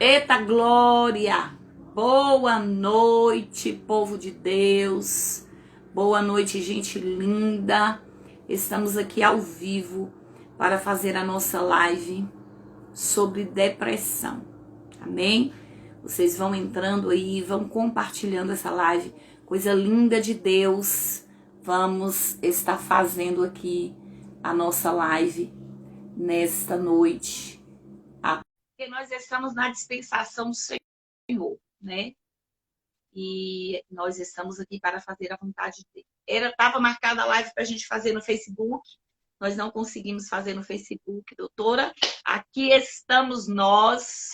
Eita glória! Boa noite, povo de Deus. Boa noite, gente linda. Estamos aqui ao vivo para fazer a nossa live sobre depressão. Amém? Vocês vão entrando aí, vão compartilhando essa live. Coisa linda de Deus. Vamos estar fazendo aqui a nossa live nesta noite. Porque nós estamos na dispensação do Senhor, né? E nós estamos aqui para fazer a vontade dele. Estava marcada a live para a gente fazer no Facebook, nós não conseguimos fazer no Facebook, doutora. Aqui estamos nós.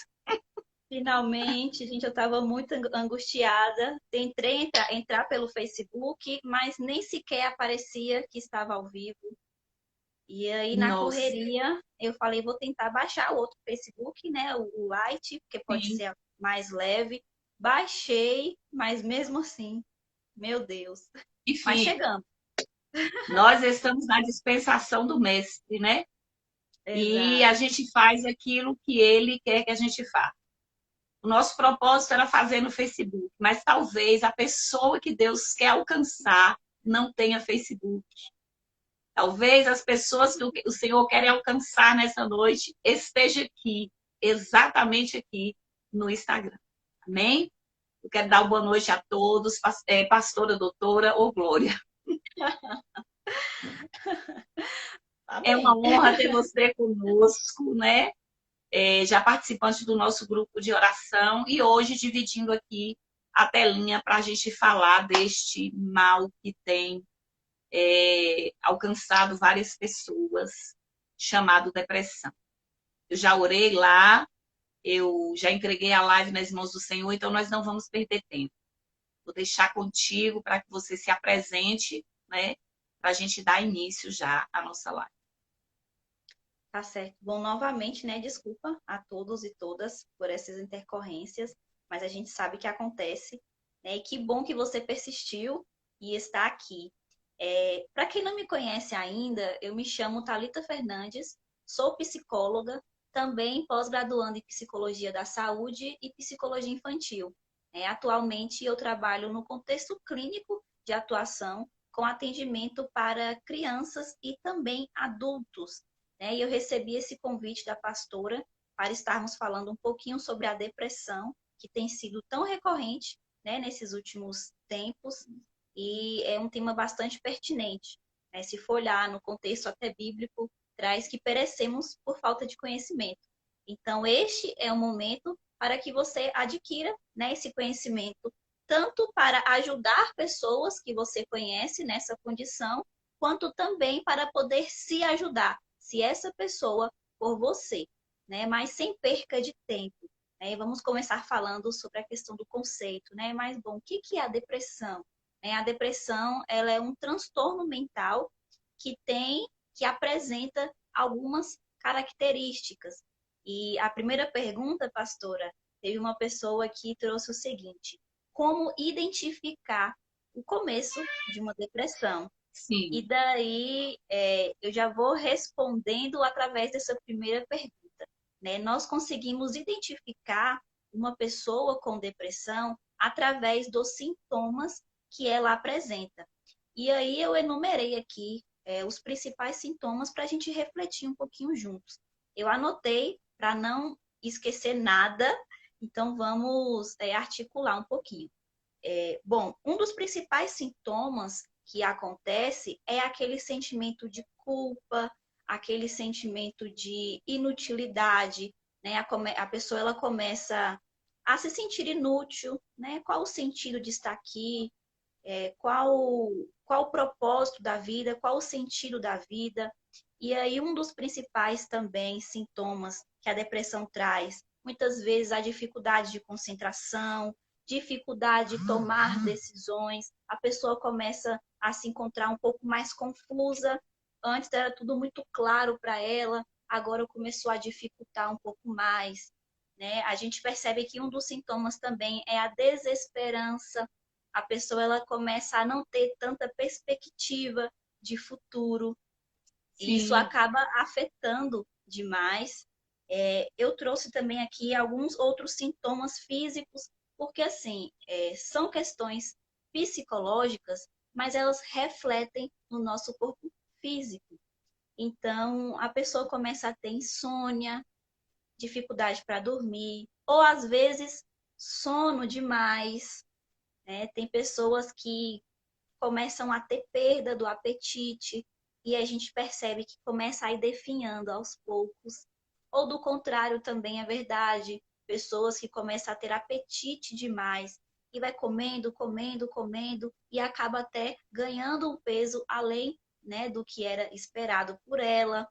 Finalmente, gente, eu estava muito angustiada. Tentei entrar pelo Facebook, mas nem sequer aparecia que estava ao vivo. E aí, na Nossa, correria, eu falei, vou tentar baixar o outro Facebook, né? O Lite, porque pode sim. ser mais leve. Baixei, mas mesmo assim, meu Deus. Mas Enfim, chegamos. nós estamos na dispensação do mestre, né? E Exato. a gente faz aquilo que ele quer que a gente faça. O nosso propósito era fazer no Facebook, mas talvez a pessoa que Deus quer alcançar não tenha Facebook. Talvez as pessoas que o Senhor quer alcançar nessa noite esteja aqui, exatamente aqui no Instagram. Amém? Eu quero dar uma boa noite a todos, pastora, doutora ou Glória. É uma Amém. honra ter você conosco, né? Já participante do nosso grupo de oração e hoje dividindo aqui a telinha para a gente falar deste mal que tem alcançado várias pessoas, chamado depressão. Eu já orei lá, eu já entreguei a live nas mãos do Senhor, então nós não vamos perder tempo. Vou deixar contigo para que você se apresente, né? Para a gente dar início já à nossa live. Tá certo. Bom, novamente, né? Desculpa a todos e todas por essas intercorrências, mas a gente sabe que acontece, né? E que bom que você persistiu e está aqui. Para quem não me conhece ainda, eu me chamo Thalita Fernandes, sou psicóloga, também pós-graduando em Psicologia da Saúde e Psicologia Infantil. Atualmente, eu trabalho no contexto clínico de atuação com atendimento para crianças e também adultos, né? E eu recebi esse convite da pastora para estarmos falando um pouquinho sobre a depressão, que tem sido tão recorrente, né, nesses últimos tempos, e é um tema bastante pertinente, né? Se for olhar no contexto até bíblico, traz que perecemos por falta de conhecimento. Então, este é o momento para que você adquira, né, esse conhecimento, tanto para ajudar pessoas que você conhece nessa condição, quanto também para poder se ajudar, se essa pessoa for você, né? Mas sem perca de tempo. Né? Vamos começar falando sobre a questão do conceito, né? Mas, bom, o que é a depressão? A depressão, ela é um transtorno mental que apresenta algumas características. E a primeira pergunta, pastora, teve uma pessoa que trouxe o seguinte: como identificar o começo de uma depressão? E Sim. daí eu já vou respondendo através dessa primeira pergunta. Né? Nós conseguimos identificar uma pessoa com depressão através dos sintomas que ela apresenta. E aí eu enumerei aqui os principais sintomas para a gente refletir um pouquinho juntos. Eu anotei para não esquecer nada, então vamos articular um pouquinho. Bom, um dos principais sintomas que acontece é aquele sentimento de culpa, aquele sentimento de inutilidade, né? A pessoa ela começa a se sentir inútil, né? Qual o sentido de estar aqui? Qual o propósito da vida? Qual o sentido da vida? E aí um dos principais também sintomas que a depressão traz, muitas vezes a dificuldade de concentração, dificuldade de tomar decisões, a pessoa começa a se encontrar um pouco mais confusa. Antes era tudo muito claro para ela, agora começou a dificultar um pouco mais, né? A gente percebe que um dos sintomas também é a desesperança. A pessoa ela começa a não ter tanta perspectiva de futuro, e isso Sim. acaba afetando demais. Eu trouxe também aqui alguns outros sintomas físicos, porque assim, são questões psicológicas, mas elas refletem no nosso corpo físico. Então, a pessoa começa a ter insônia, dificuldade para dormir, ou às vezes sono demais, né? Tem pessoas que começam a ter perda do apetite e a gente percebe que começa a ir definhando aos poucos. Ou do contrário também é verdade, pessoas que começam a ter apetite demais e vai comendo, comendo, comendo e acaba até ganhando um peso além, né, do que era esperado por ela.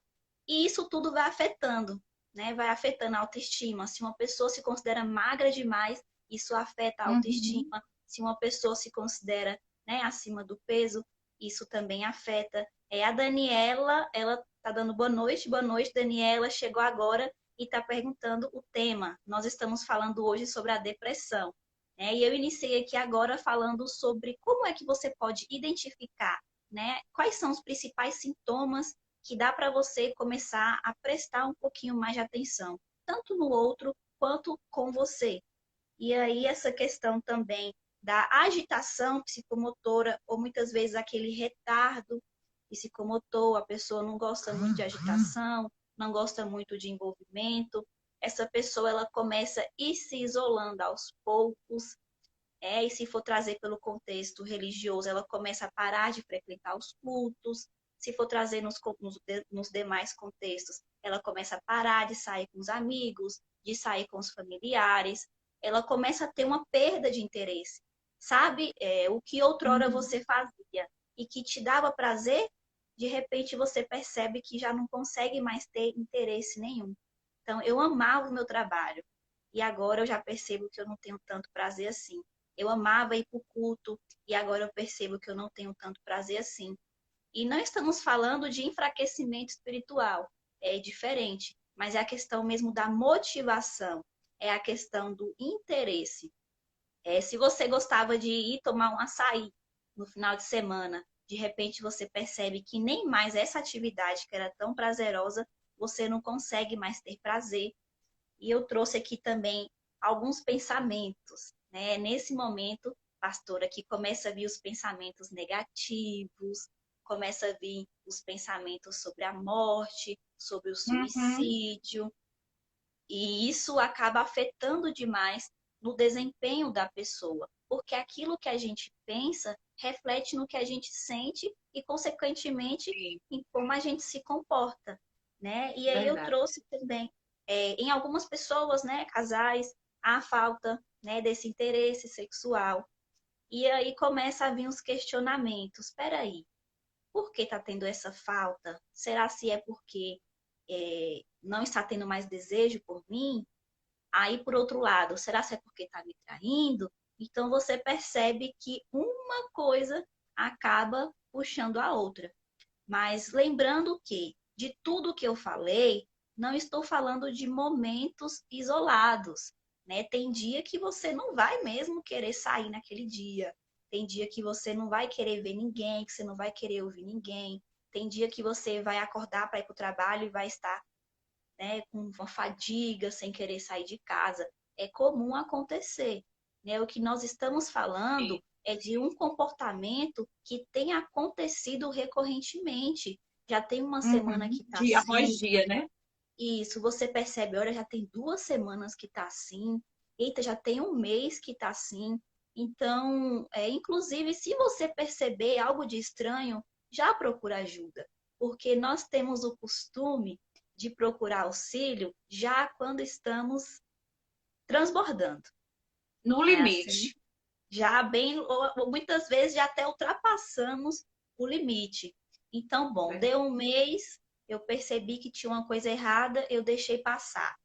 E isso tudo vai afetando, né? Vai afetando a autoestima. Se uma pessoa se considera magra demais, isso afeta a Uhum. autoestima. Se uma pessoa se considera, né, acima do peso, isso também afeta. A Daniela, ela tá dando boa noite, Daniela, chegou agora e está perguntando o tema. Nós estamos falando hoje sobre a depressão, né? E eu iniciei aqui agora falando sobre como é que você pode identificar, né, quais são os principais sintomas que dá para você começar a prestar um pouquinho mais de atenção, tanto no outro quanto com você. E aí, essa questão também da agitação psicomotora, ou muitas vezes aquele retardo psicomotor, a pessoa não gosta muito de agitação, não gosta muito de envolvimento, essa pessoa ela começa a ir se isolando aos poucos, e se for trazer pelo contexto religioso, ela começa a parar de frequentar os cultos. Se for trazer nos demais contextos, ela começa a parar de sair com os amigos, de sair com os familiares. Ela começa a ter uma perda de interesse. Sabe, o que outrora Uhum. você fazia e que te dava prazer, de repente você percebe que já não consegue mais ter interesse nenhum. Então, eu amava o meu trabalho e agora eu já percebo que eu não tenho tanto prazer assim. Eu amava ir para o culto e agora eu percebo que eu não tenho tanto prazer assim. E não estamos falando de enfraquecimento espiritual, é diferente, mas é a questão mesmo da motivação, é a questão do interesse. Se você gostava de ir tomar um açaí no final de semana, de repente você percebe que nem mais essa atividade que era tão prazerosa, você não consegue mais ter prazer. E eu trouxe aqui também alguns pensamentos, né? Nesse momento, pastora, que começa a vir os pensamentos negativos, começa a vir os pensamentos sobre a morte, sobre o Uhum. suicídio, e isso acaba afetando demais no desempenho da pessoa, porque aquilo que a gente pensa reflete no que a gente sente e, consequentemente, Sim, em como a gente se comporta, né? E aí eu verdade. trouxe também, em algumas pessoas, né, casais, a falta, né, desse interesse sexual. E aí começa a vir os questionamentos. Espera aí, por que está tendo essa falta? Será se é porque não está tendo mais desejo por mim? Aí, por outro lado, será se é porque está me traindo? Então, você percebe que uma coisa acaba puxando a outra. Mas lembrando que, de tudo que eu falei, não estou falando de momentos isolados, né? Tem dia que você não vai mesmo querer sair naquele dia. Tem dia que você não vai querer ver ninguém, que você não vai querer ouvir ninguém. Tem dia que você vai acordar para ir para o trabalho e vai estar, né, com uma fadiga, sem querer sair de casa. É comum acontecer, né? O que nós estamos Sim. falando é de um comportamento que tem acontecido recorrentemente. Já tem uma semana Uhum. que está Dia após assim, dia, né? e isso você percebe, olha, já tem 2 semanas que está assim, eita, já tem um mês que está assim. Então, inclusive, se você perceber algo de estranho, já procura ajuda, porque nós temos o costume de procurar auxílio já quando estamos transbordando, No né? Assim, limite. já bem, ou muitas vezes já até ultrapassamos o limite. Então, bom, Verdade. deu um mês, eu percebi que tinha uma coisa errada, eu deixei passar.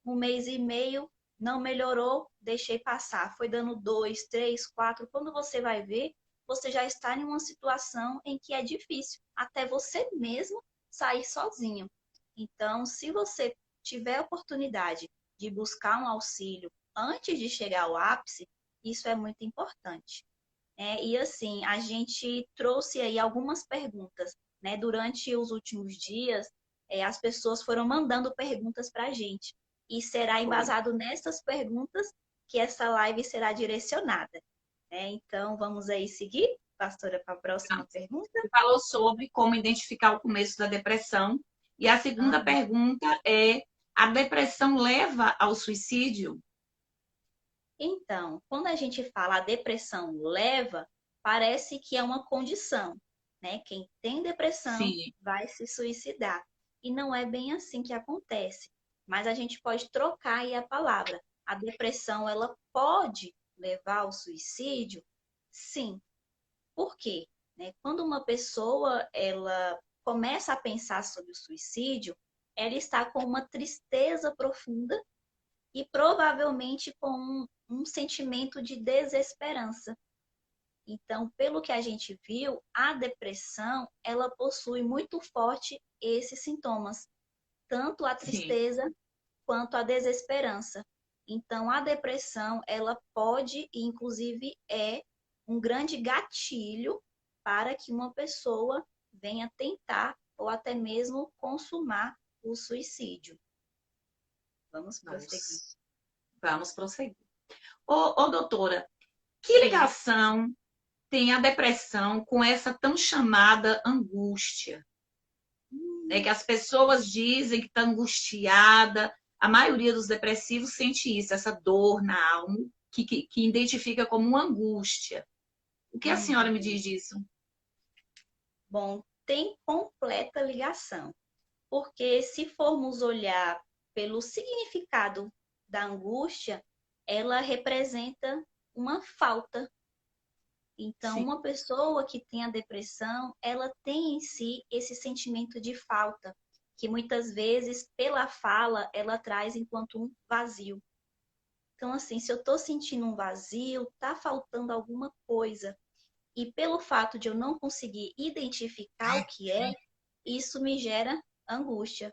1 mês e meio, não melhorou, deixei passar. Foi dando 2, 3, 4. Quando você vai ver, você já está em uma situação em que é difícil, até você mesmo sair sozinho. Então, se você tiver a oportunidade de buscar um auxílio antes de chegar ao ápice, isso é muito importante. E assim, a gente trouxe aí algumas perguntas, né? Durante os últimos dias, as pessoas foram mandando perguntas para a gente. E será Foi. embasado nessas perguntas que essa live será direcionada. Então, vamos aí seguir, pastora, para a próxima pergunta? Você falou sobre como identificar o começo da depressão. E a segunda Aham. pergunta é: a depressão leva ao suicídio? Então, quando a gente fala a depressão leva, parece que é uma condição, né? Quem tem depressão Sim, vai se suicidar. E não é bem assim que acontece. Mas a gente pode trocar aí a palavra. A depressão, ela pode levar ao suicídio? Sim. Por quê? Quando uma pessoa ela começa a pensar sobre o suicídio, ela está com uma tristeza profunda e provavelmente com um sentimento de desesperança. Então, pelo que a gente viu, a depressão, ela possui muito forte esses sintomas, tanto a sim. tristeza quanto a desesperança. Então, a depressão, ela pode e inclusive é um grande gatilho para que uma pessoa venha tentar ou até mesmo consumar o suicídio. Vamos prosseguir. Nossa. Vamos prosseguir. Ô, doutora, que Sim. ligação tem a depressão com essa tão chamada angústia? Né? Que as pessoas dizem que está angustiada. A maioria dos depressivos sente isso, essa dor na alma, que identifica como uma angústia. O que a senhora me Uhum. diz disso? Bom, tem completa ligação, porque se formos olhar pelo significado da angústia, ela representa uma falta. Então, Sim, uma pessoa que tem a depressão, ela tem em si esse sentimento de falta, que muitas vezes, pela fala, ela traz enquanto um vazio. Então, assim, se eu estou sentindo um vazio, está faltando alguma coisa. E pelo fato de eu não conseguir identificar o que é, isso me gera angústia.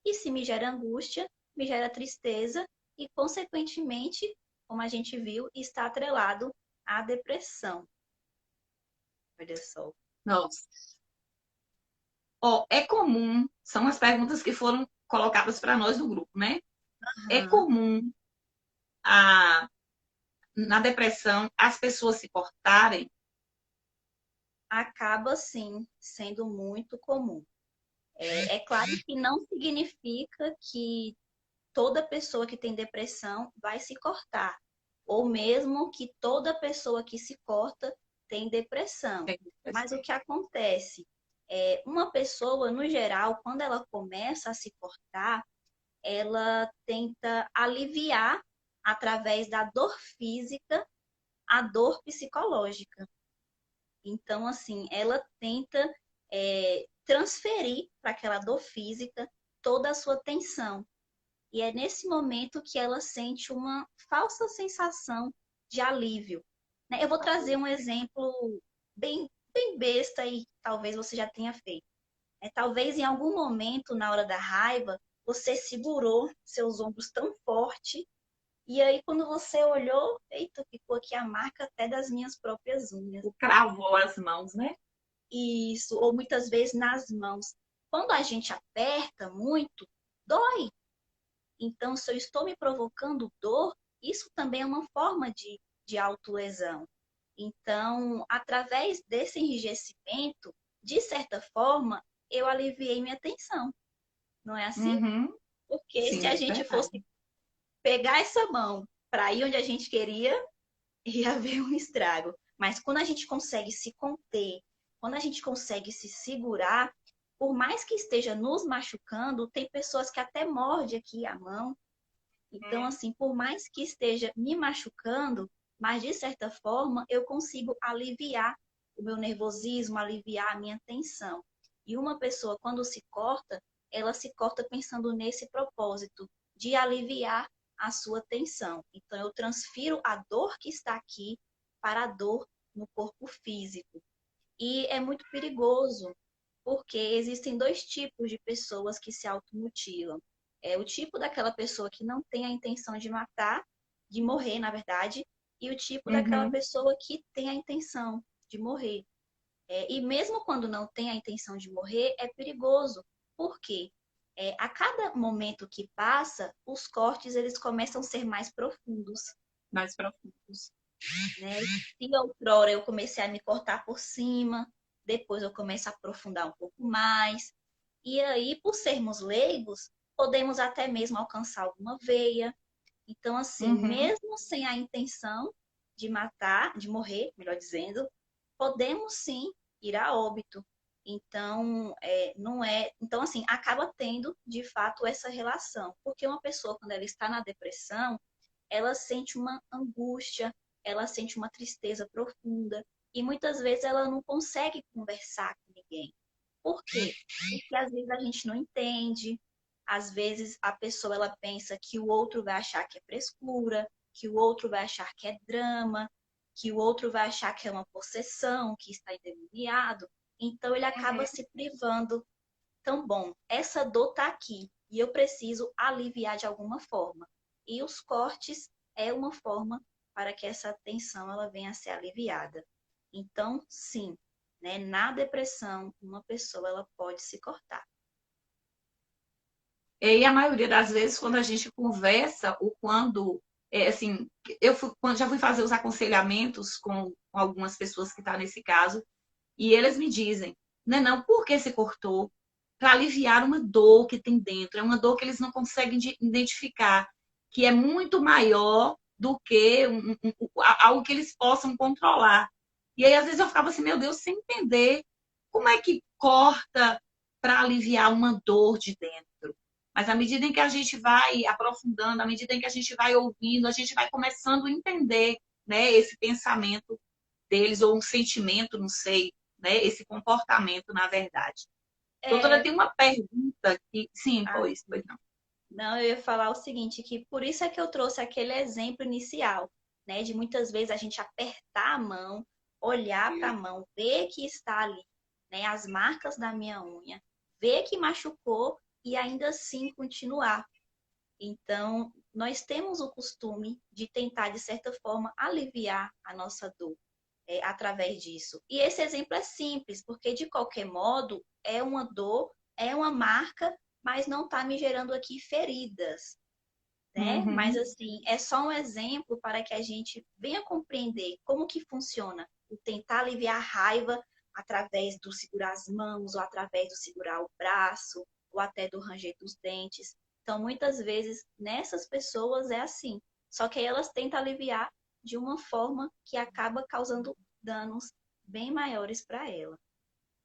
E se me gera angústia, me gera tristeza e, consequentemente, como a gente viu, está atrelado à depressão. Olha só. nossa. Ó, é comum, são as perguntas que foram colocadas para nós no grupo, né? É Aham. comum na depressão as pessoas se cortarem? Acaba, sim, sendo muito comum. É claro que não significa que toda pessoa que tem depressão vai se cortar, ou mesmo que toda pessoa que se corta tem depressão. Tem Mas o depressão. que acontece? Uma pessoa, no geral, quando ela começa a se cortar, ela tenta aliviar, através da dor física, a dor psicológica. Então, assim, ela tenta transferir para aquela dor física toda a sua tensão. E é nesse momento que ela sente uma falsa sensação de alívio, né? Eu vou trazer um exemplo bem besta e talvez você já tenha feito. Talvez em algum momento, na hora da raiva, você segurou seus ombros tão forte e aí quando você olhou, eita, ficou aqui a marca até das minhas próprias unhas. Cravou as mãos, né? Isso, ou muitas vezes nas mãos. Quando a gente aperta muito, dói. Então, se eu estou me provocando dor, isso também é uma forma de autolesão. Então, através desse enrijecimento, de certa forma, eu aliviei minha tensão. Não é assim? Uhum. Porque se Sim, a é gente verdade. fosse pegar essa mão para ir onde a gente queria, ia haver um estrago. Mas quando a gente consegue se conter, quando a gente consegue se segurar, por mais que esteja nos machucando, tem pessoas que até mordem aqui a mão. Então, assim, por mais que esteja me machucando, mas de certa forma eu consigo aliviar o meu nervosismo, aliviar a minha tensão. E uma pessoa, quando se corta, ela se corta pensando nesse propósito de aliviar a sua tensão. Então, eu transfiro a dor que está aqui para a dor no corpo físico. E é muito perigoso, porque existem dois tipos de pessoas que se automutilam. É o tipo daquela pessoa que não tem a intenção de matar, de morrer, na verdade, e o tipo daquela Uhum. pessoa que tem a intenção de morrer. E mesmo quando não tem a intenção de morrer, é perigoso. Por quê? A cada momento que passa, os cortes eles começam a ser mais profundos, Mais profundos. né? Se outrora eu comecei a me cortar por cima, depois eu começo a aprofundar um pouco mais. E aí, por sermos leigos, podemos até mesmo alcançar alguma veia. Então, assim, Uhum. mesmo sem a intenção de matar, de morrer, melhor dizendo, podemos sim ir a óbito. Então, não é. Então, assim, acaba tendo de fato essa relação. Porque uma pessoa, quando ela está na depressão, ela sente uma angústia, ela sente uma tristeza profunda. E muitas vezes ela não consegue conversar com ninguém. Por quê? Porque às vezes a gente não entende, às vezes a pessoa ela pensa que o outro vai achar que é frescura, que o outro vai achar que é drama, que o outro vai achar que é uma possessão, que está endemoniado. Então ele acaba se privando. Então, bom, essa dor está aqui e eu preciso aliviar de alguma forma. E os cortes é uma forma para que essa tensão ela venha a ser aliviada. Então, sim, né, na depressão, uma pessoa ela pode se cortar. E a maioria das vezes, quando a gente conversa, ou quando, assim, já fui fazer os aconselhamentos com algumas pessoas que estão nesse caso, e eles me dizem, não, por que se cortou? Para aliviar uma dor que tem dentro, é uma dor que eles não conseguem identificar, que é muito maior do que algo que eles possam controlar. E aí, às vezes, eu ficava assim, meu Deus, sem entender como é que corta para aliviar uma dor de dentro. Mas à medida em que a gente vai aprofundando, à medida em que a gente vai ouvindo, a gente vai começando a entender, né, esse pensamento deles, ou um sentimento, não sei, né, esse comportamento, na verdade. Doutora, É, tem uma pergunta que. Sim, ah, pois não. não, eu ia falar o seguinte, que por isso é que eu trouxe aquele exemplo inicial, né, de muitas vezes a gente apertar a mão, olhar para a mão, ver que está ali, né, as marcas da minha unha, ver que machucou e ainda assim continuar. Então, nós temos o costume de tentar, de certa forma, aliviar a nossa dor através disso. E esse exemplo é simples, porque de qualquer modo é uma dor, é uma marca, mas não está me gerando aqui feridas, né? Mas Uhum. assim, é só um exemplo para que a gente venha compreender como que funciona o tentar aliviar a raiva através do segurar as mãos, ou através do segurar o braço, ou até do ranger dos dentes. Então, muitas vezes, nessas pessoas é assim. Só que aí elas tentam aliviar de uma forma que acaba causando danos bem maiores para ela.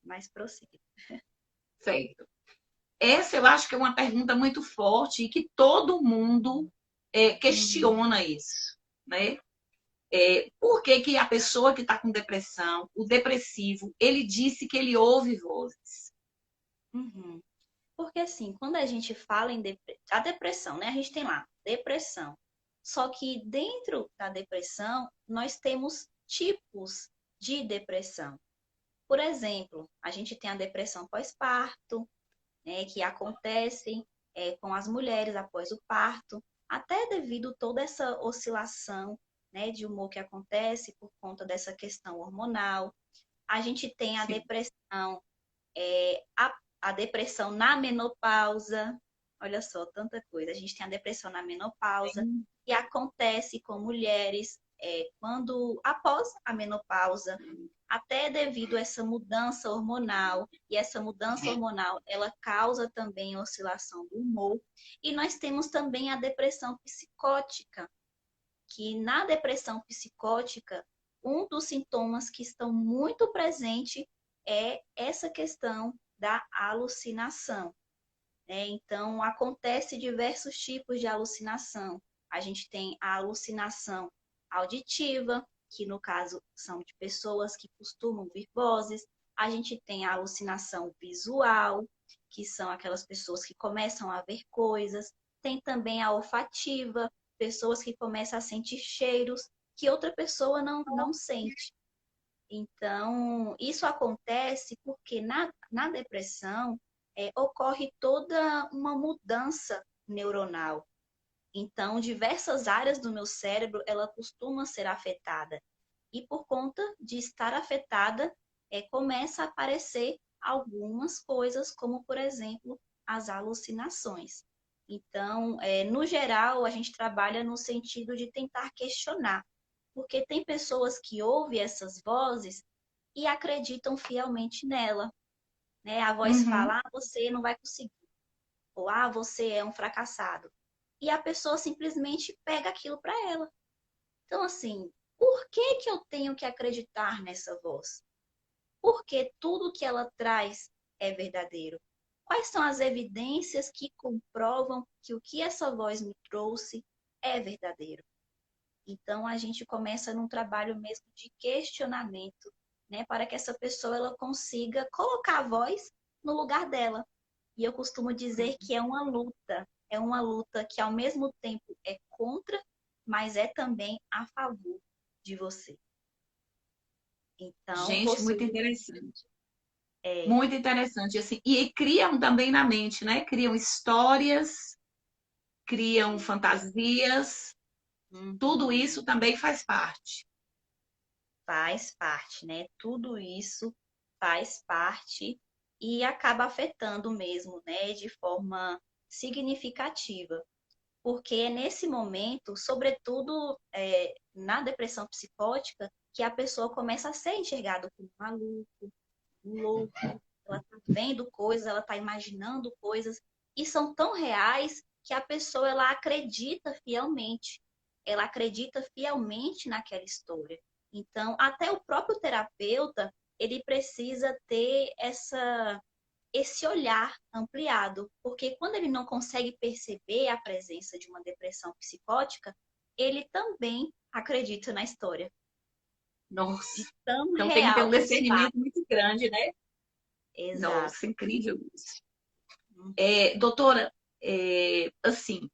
Mas prossiga. Feito. Essa eu acho que é uma pergunta muito forte e que todo mundo Uhum. questiona isso, né? Por que, que a pessoa que está com depressão, o depressivo, ele disse que ele ouve vozes? Uhum. Porque assim, quando a gente fala em a depressão, né? A gente tem lá depressão. Só que dentro da depressão, nós temos tipos de depressão. Por exemplo, a gente tem a depressão pós-parto, né, que acontece com as mulheres após o parto, até devido a toda essa oscilação, né, de humor que acontece por conta dessa questão hormonal. A gente tem a Sim. depressão a depressão na menopausa. Olha só, tanta coisa. A gente tem a depressão na menopausa, que acontece com mulheres quando após a menopausa, até devido a essa mudança hormonal. E essa mudança hormonal, ela causa também oscilação do humor. E nós temos também a depressão psicótica, que na depressão psicótica, um dos sintomas que estão muito presentes é essa questão da alucinação. Né? Então, acontece diversos tipos de alucinação. A gente tem a alucinação auditiva, que no caso são de pessoas que costumam ouvir vozes. A gente tem a alucinação visual, que são aquelas pessoas que começam a ver coisas. Tem também a olfativa, pessoas que começam a sentir cheiros que outra pessoa não sente. Então, isso acontece porque na depressão ocorre toda uma mudança neuronal. Então, diversas áreas do meu cérebro, ela costuma ser afetada. E por conta de estar afetada, começa a aparecer algumas coisas, como, por exemplo, as alucinações. Então, no geral, a gente trabalha no sentido de tentar questionar, porque tem pessoas que ouvem essas vozes e acreditam fielmente nela, né? A voz Uhum. fala, ah, você não vai conseguir, ou ah, você é um fracassado. E a pessoa simplesmente pega aquilo para ela. Então, assim, por que que eu tenho que acreditar nessa voz? Porque tudo que ela traz é verdadeiro. Quais são as evidências que comprovam que o que essa voz me trouxe é verdadeiro? Então a gente começa num trabalho mesmo de questionamento, né, para que essa pessoa ela consiga colocar a voz no lugar dela. E eu costumo dizer que é uma luta que ao mesmo tempo é contra, mas é também a favor de você. Então, Gente, muito possuir interessante. é, Muito interessante, assim. E criam também na mente, né? Criam histórias, criam fantasias. Tudo uhum, isso também faz parte. faz parte, né? Tudo isso faz parte e acaba afetando mesmo, né, de forma significativa. Porque é nesse momento, sobretudo na depressão psicótica, que a pessoa começa a ser enxergada como maluco, louco, ela está vendo coisas, ela está imaginando coisas, e são tão reais que a pessoa ela acredita fielmente. Ela acredita fielmente naquela história. Então, até o próprio terapeuta, ele precisa ter esse olhar ampliado, porque quando ele não consegue perceber a presença de uma depressão psicótica, ele também acredita na história, de Nossa. tão Então tem que ter real um que os fatos. discernimento muito grande, né? Nossa, Exato. incrível isso. Doutora, assim,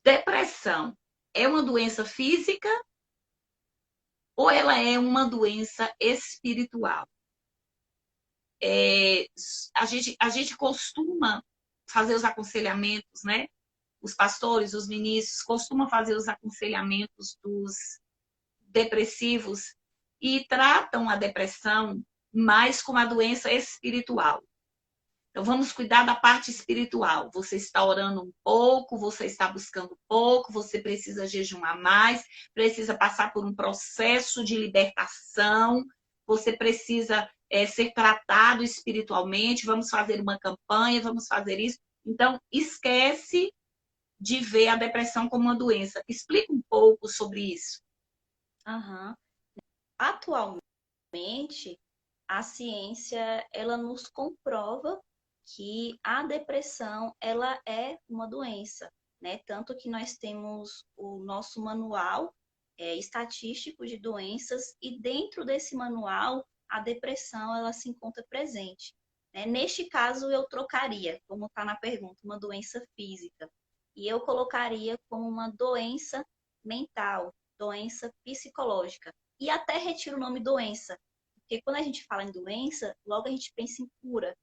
depressão é uma doença física ou ela é uma doença espiritual? É, a gente costuma fazer os aconselhamentos, né? Os pastores, os ministros costumam fazer os aconselhamentos dos depressivos e tratam a depressão mais como a doença espiritual. Então, vamos cuidar da parte espiritual. Você está orando um pouco, você está buscando pouco, você precisa jejuar mais, precisa passar por um processo de libertação, você precisa ser tratado espiritualmente. Vamos fazer uma campanha, vamos fazer isso. Então, esquece de ver a depressão como uma doença. Explica um pouco sobre isso. Uhum. Atualmente, a ciência ela nos comprova que a depressão ela é uma doença, né? Tanto que nós temos o nosso manual estatístico de doenças e dentro desse manual a depressão ela se encontra presente. Né? Neste caso eu trocaria, como está na pergunta, uma doença física e eu colocaria como uma doença mental, doença psicológica e até retiro o nome doença, porque quando a gente fala em doença, logo a gente pensa em cura.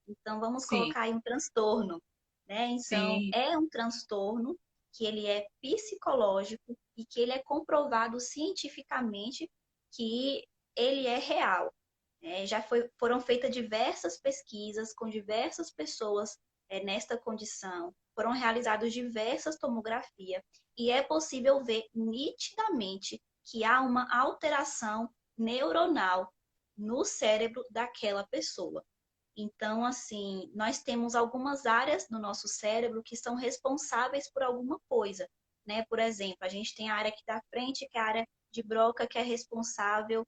Então, vamos Sim, colocar aí um transtorno, né? Então, sim, é um transtorno que ele é psicológico e que ele é comprovado cientificamente que ele é real. Né? Foram feitas diversas pesquisas com diversas pessoas nesta condição, foram realizadas diversas tomografias e é possível ver nitidamente que há uma alteração neuronal no cérebro daquela pessoa. Então, assim, nós temos algumas áreas no nosso cérebro que são responsáveis por alguma coisa, né? Por exemplo, a gente tem a área aqui da frente, que é a área de Broca, que é responsável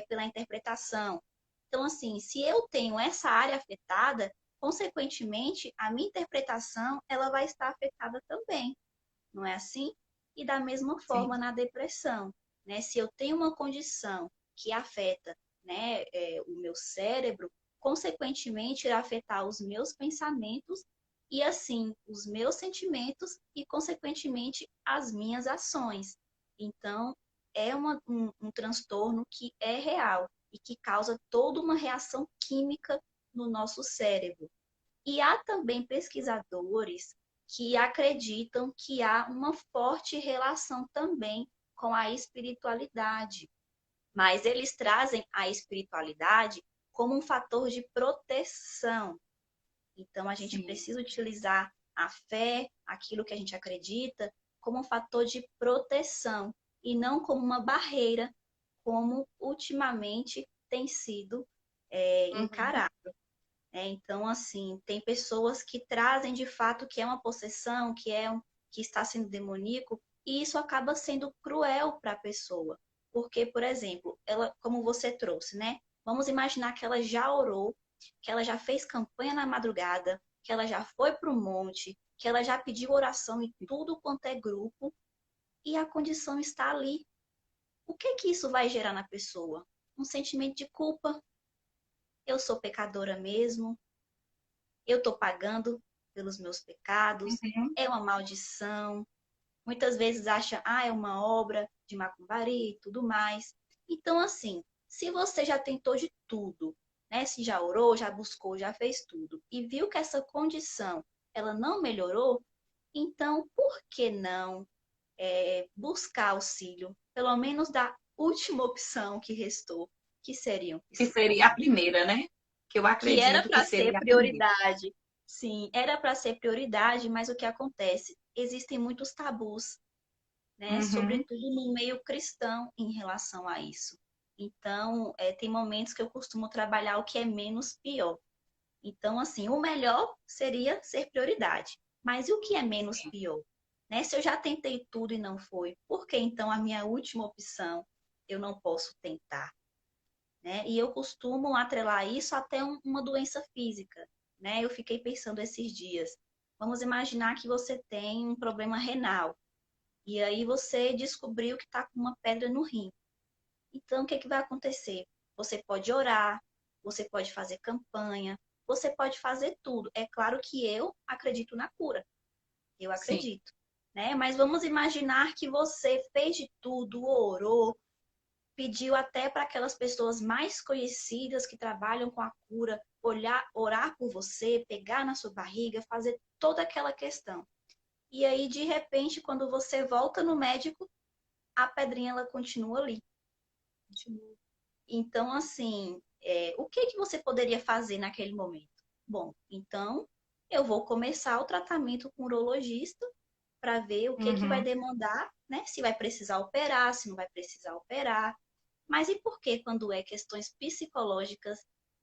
pela interpretação. Então, assim, se eu tenho essa área afetada, consequentemente, a minha interpretação ela vai estar afetada também, não é assim? E da mesma sim. forma na depressão, né? Se eu tenho uma condição que afeta, né, o meu cérebro, consequentemente irá afetar os meus pensamentos e assim os meus sentimentos e consequentemente as minhas ações. Então é um transtorno que é real e que causa toda uma reação química no nosso cérebro. E há também pesquisadores que acreditam que há uma forte relação também com a espiritualidade, mas eles trazem a espiritualidade como um fator de proteção. Então, a gente Sim. precisa utilizar a fé, aquilo que a gente acredita, como um fator de proteção e não como uma barreira, como ultimamente tem sido Uhum. encarado. Então, assim, tem pessoas que trazem de fato que é uma possessão, que está sendo demoníaco, e isso acaba sendo cruel para a pessoa. Porque, por exemplo, ela, como você trouxe, né? Vamos imaginar que ela já orou, que ela já fez campanha na madrugada, que ela já foi para o monte, que ela já pediu oração em tudo quanto é grupo, e a condição está ali. O que que isso vai gerar na pessoa? Um sentimento de culpa. Eu sou pecadora mesmo, eu estou pagando pelos meus pecados, Uhum. é uma maldição. Muitas vezes acha, é uma obra de macumbaria e tudo mais. Então, assim, se você já tentou de tudo, né? Se já orou, já buscou, já fez tudo, e viu que essa condição ela não melhorou, então por que não buscar auxílio, pelo menos da última opção que restou, que seria um Que seria a psicólogo? primeira, né? Que eu Que era acredito que para ser seria a primeira. prioridade. Sim, era para ser prioridade, mas o que acontece? Existem muitos tabus, né? Uhum. Sobretudo no meio cristão em relação a isso. Então, tem momentos que eu costumo trabalhar o que é menos pior. Então, assim, o melhor seria ser prioridade. Mas e o que é menos Sim. pior? Né? Se eu já tentei tudo e não foi, por que então a minha última opção eu não posso tentar? Né? E eu costumo atrelar isso até uma doença física, né? Eu fiquei pensando esses dias. Vamos imaginar que você tem um problema renal e aí você descobriu que está com uma pedra no rim. Então, o que que vai acontecer? Você pode orar, você pode fazer campanha, você pode fazer tudo. É claro que eu acredito na cura, eu Sim. acredito, né? Mas vamos imaginar que você fez de tudo, orou, pediu até para aquelas pessoas mais conhecidas que trabalham com a cura orar por você, pegar na sua barriga, fazer toda aquela questão. E aí, de repente, quando você volta no médico, a pedrinha ela continua ali. Então, assim, o que que você poderia fazer naquele momento? Bom, então eu vou começar o tratamento com o urologista para ver o que que vai Uhum. demandar, né? Se vai precisar operar, se não vai precisar operar. Mas e por que, quando é questões psicológicas,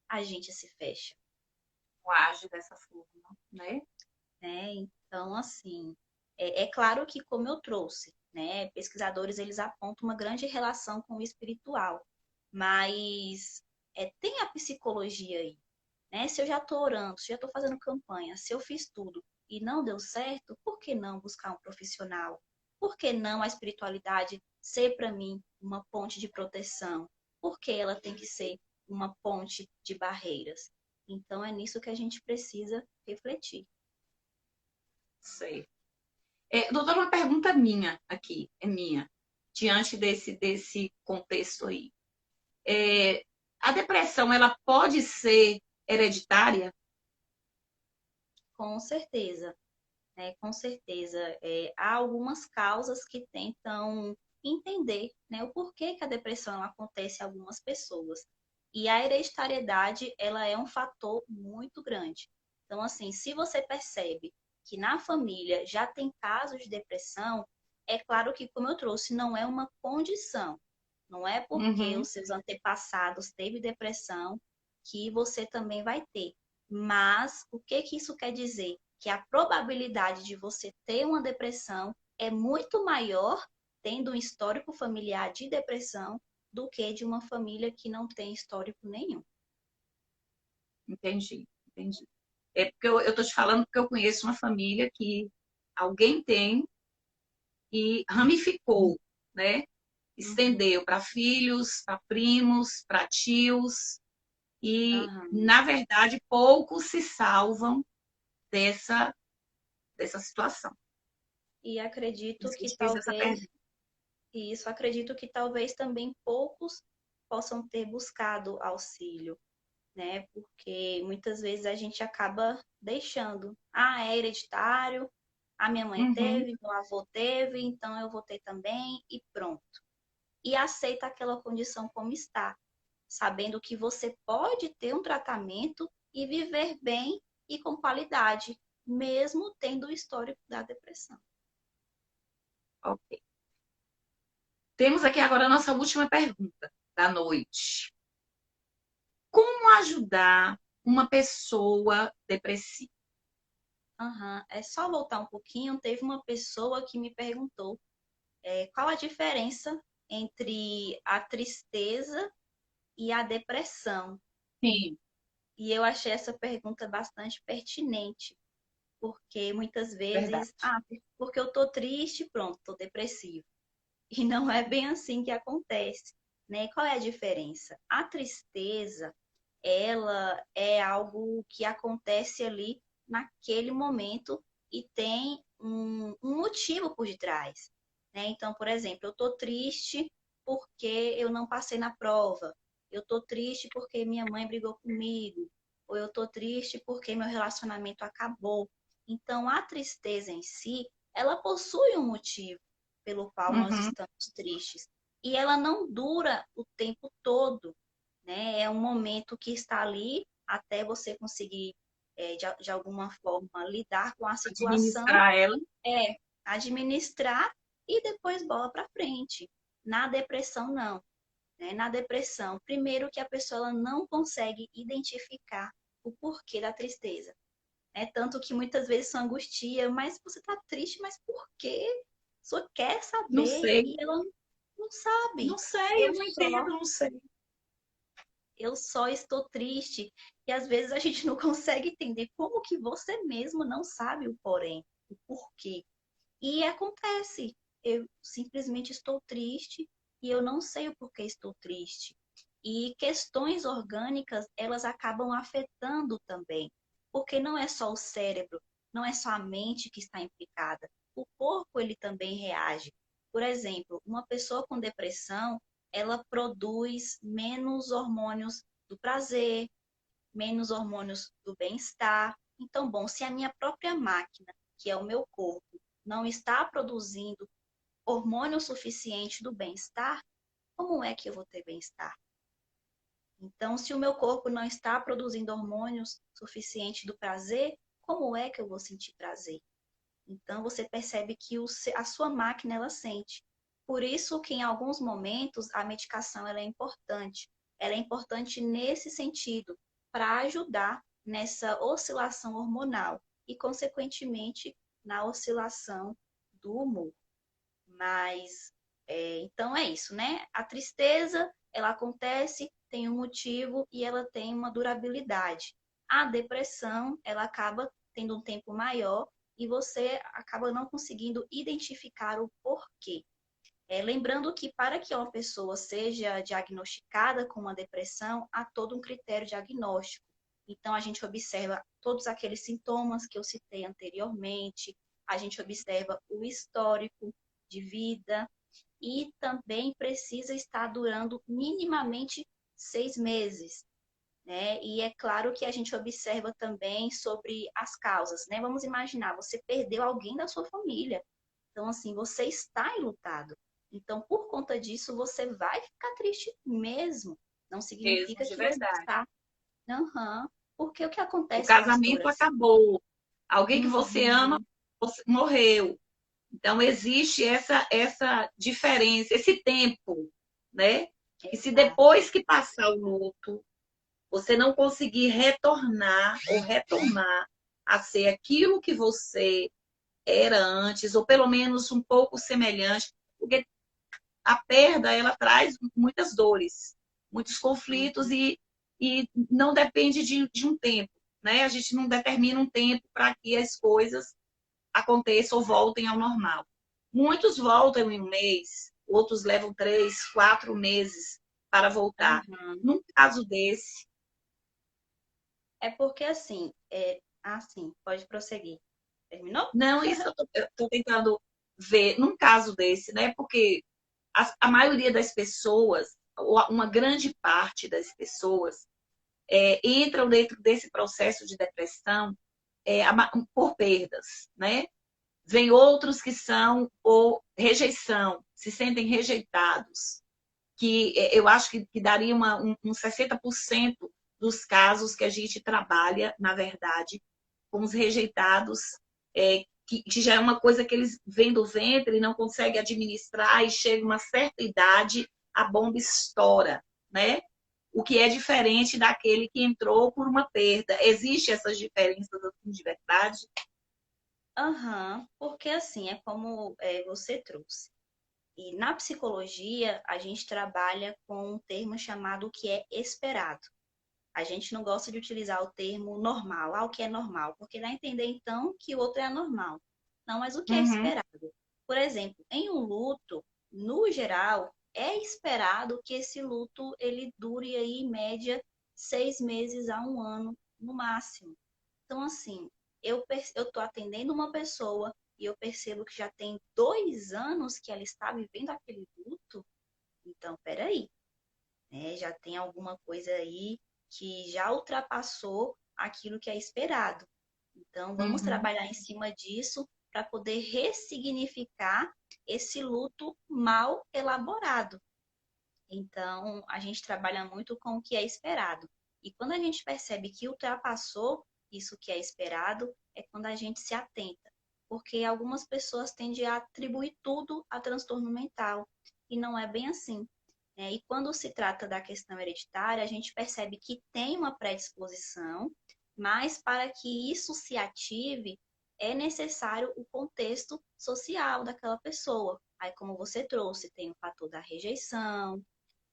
a gente se fecha, Não age dessa forma, né? né? Então, assim, é claro que, como eu trouxe, né, pesquisadores eles apontam uma grande relação com o espiritual, mas tem a psicologia aí, né? Se eu já estou orando, se eu já estou fazendo campanha, se eu fiz tudo e não deu certo, por que não buscar um profissional? Por que não a espiritualidade ser para mim uma ponte de proteção? Por que ela tem que ser uma ponte de barreiras? Então é nisso que a gente precisa refletir. Sei. Doutora, uma pergunta minha aqui, é minha, diante desse contexto aí. É, a depressão, ela pode ser hereditária? Com certeza, né? Com certeza. Há algumas causas que tentam entender, né, o porquê que a depressão ela acontece em algumas pessoas. E a hereditariedade, ela é um fator muito grande. Então, assim, se você percebe que na família já tem casos de depressão, é claro que, como eu trouxe, não é uma condição. Não é porque Uhum. os seus antepassados teve depressão que você também vai ter. Mas o que que isso quer dizer? Que a probabilidade de você ter uma depressão é muito maior tendo um histórico familiar de depressão do que de uma família que não tem histórico nenhum. Entendi, entendi. É porque eu tô te falando porque eu conheço uma família que alguém tem e ramificou, né? Uhum. Estendeu para filhos, para primos, para tios, e, Aham. na verdade, poucos se salvam dessa, dessa situação. E Por acredito isso que eu que te fiz essa talvez, pergunta. e isso acredito que talvez também poucos possam ter buscado auxílio, né? Porque muitas vezes a gente acaba deixando. É hereditário, a minha mãe Uhum, teve, meu avô teve, então eu vou ter também e pronto. E aceita aquela condição como está, sabendo que você pode ter um tratamento e viver bem e com qualidade, mesmo tendo o histórico da depressão. Ok. Temos aqui agora a nossa última pergunta da noite. Como ajudar uma pessoa depressiva? Uhum. É só voltar um pouquinho, teve uma pessoa que me perguntou qual a diferença entre a tristeza e a depressão. Sim, E eu achei essa pergunta bastante pertinente, porque muitas vezes, verdade. porque eu tô triste, pronto, tô depressivo. E não é bem assim que acontece, né? Qual é a diferença? A tristeza, ela é algo que acontece ali naquele momento e tem um motivo por detrás, né? Então, por exemplo, eu tô triste porque eu não passei na prova. Eu tô triste porque minha mãe brigou comigo. Ou eu tô triste porque meu relacionamento acabou. Então, a tristeza em si, ela possui um motivo pelo qual nós Uhum. estamos tristes. E ela não dura o tempo todo, né? É um momento que está ali até você conseguir, de alguma forma, lidar com a situação, Administrar ela. administrar e depois bola para frente. Na depressão, não. Né? Na depressão, primeiro que a pessoa ela não consegue identificar o porquê da tristeza. Tanto que muitas vezes são angustia, mas você está triste, mas por quê? Só quer Não saber sei, e ela não não sabe. sei, Eu eu não só entendo, não sei. eu só estou triste. E às vezes a gente não consegue entender como que você mesmo não sabe o porém, o porquê. E acontece. Eu simplesmente estou triste e eu não sei o porquê estou triste. E questões orgânicas, elas acabam afetando também, porque não é só o cérebro, não é só a mente que está implicada. O corpo ele também reage. Por exemplo, uma pessoa com depressão, ela produz menos hormônios do prazer, menos hormônios do bem-estar. Então, bom, se a minha própria máquina, que é o meu corpo, não está produzindo hormônio suficiente do bem-estar, como é que eu vou ter bem-estar? Então, se o meu corpo não está produzindo hormônios suficientes do prazer, como é que eu vou sentir prazer? Então, você percebe que a sua máquina, ela sente. Por isso que, em alguns momentos, a medicação ela é importante. Ela é importante nesse sentido, para ajudar nessa oscilação hormonal e, consequentemente, na oscilação do humor. Mas, então é isso, né? A tristeza, ela acontece, tem um motivo e ela tem uma durabilidade. A depressão, ela acaba tendo um tempo maior e você acaba não conseguindo identificar o porquê. Lembrando que para que uma pessoa seja diagnosticada com uma depressão, há todo um critério diagnóstico. Então, a gente observa todos aqueles sintomas que eu citei anteriormente, a gente observa o histórico de vida e também precisa estar durando minimamente 6 meses. Né? E é claro que a gente observa também sobre as causas, né? Vamos imaginar, você perdeu alguém da sua família. Então, assim, você está enlutado. Então, por conta disso, você vai ficar triste mesmo. Não Mesmo, significa de que você verdade. está. Uhum. Porque o que O acontece, casamento pastoras? acabou. Alguém que você ama Uhum. morreu. Então, existe essa diferença, esse tempo, né? E se Exato. depois que passar o luto, você não conseguir retornar ou retomar a ser aquilo que você era antes, ou pelo menos um pouco semelhante, porque a perda, ela traz muitas dores, muitos conflitos Uhum. e não depende de um tempo, né? A gente não determina um tempo para que as coisas aconteçam ou voltem ao normal. Muitos voltam em um mês, outros levam 3, 4 meses para voltar. Uhum. Num caso desse, É porque assim, pode prosseguir. Terminou? não, isso eu estou tentando ver, num caso desse, né? Porque a maioria das pessoas, ou uma grande parte das pessoas, entram dentro desse processo de depressão por perdas, né? Vem outros que são por rejeição, se sentem rejeitados, que eu acho que daria um 60% dos casos que a gente trabalha, na verdade, com os rejeitados, que já é uma coisa que eles vêm do ventre e não conseguem administrar, e chega uma certa idade, a bomba estoura, né? O que é diferente daquele que entrou por uma perda. Existem essas diferenças assim, de verdade? Aham, porque assim, é como você trouxe. E na psicologia, a gente trabalha com um termo chamado o que é esperado. A gente não gosta de utilizar o termo normal, o que é normal, porque dá a entender então que o outro é anormal. Não, mas o que é Uhum, esperado? Por exemplo, em um luto, no geral, é esperado que esse luto ele dure aí, em média, 6 meses a um ano, no máximo. Então, assim, eu estou atendendo uma pessoa e eu percebo que já tem 2 anos que ela está vivendo aquele luto, então, peraí, né? Já tem alguma coisa aí que já ultrapassou aquilo que é esperado. Então, vamos uhum, trabalhar em cima disso para poder ressignificar esse luto mal elaborado. Então, a gente trabalha muito com o que é esperado. E quando a gente percebe que ultrapassou isso que é esperado, é quando a gente se atenta. Porque algumas pessoas tendem a atribuir tudo a transtorno mental. E não é bem assim, né? E quando se trata da questão hereditária, a gente percebe que tem uma predisposição, mas para que isso se ative, é necessário o contexto social daquela pessoa. Aí, como você trouxe, tem o fator da rejeição,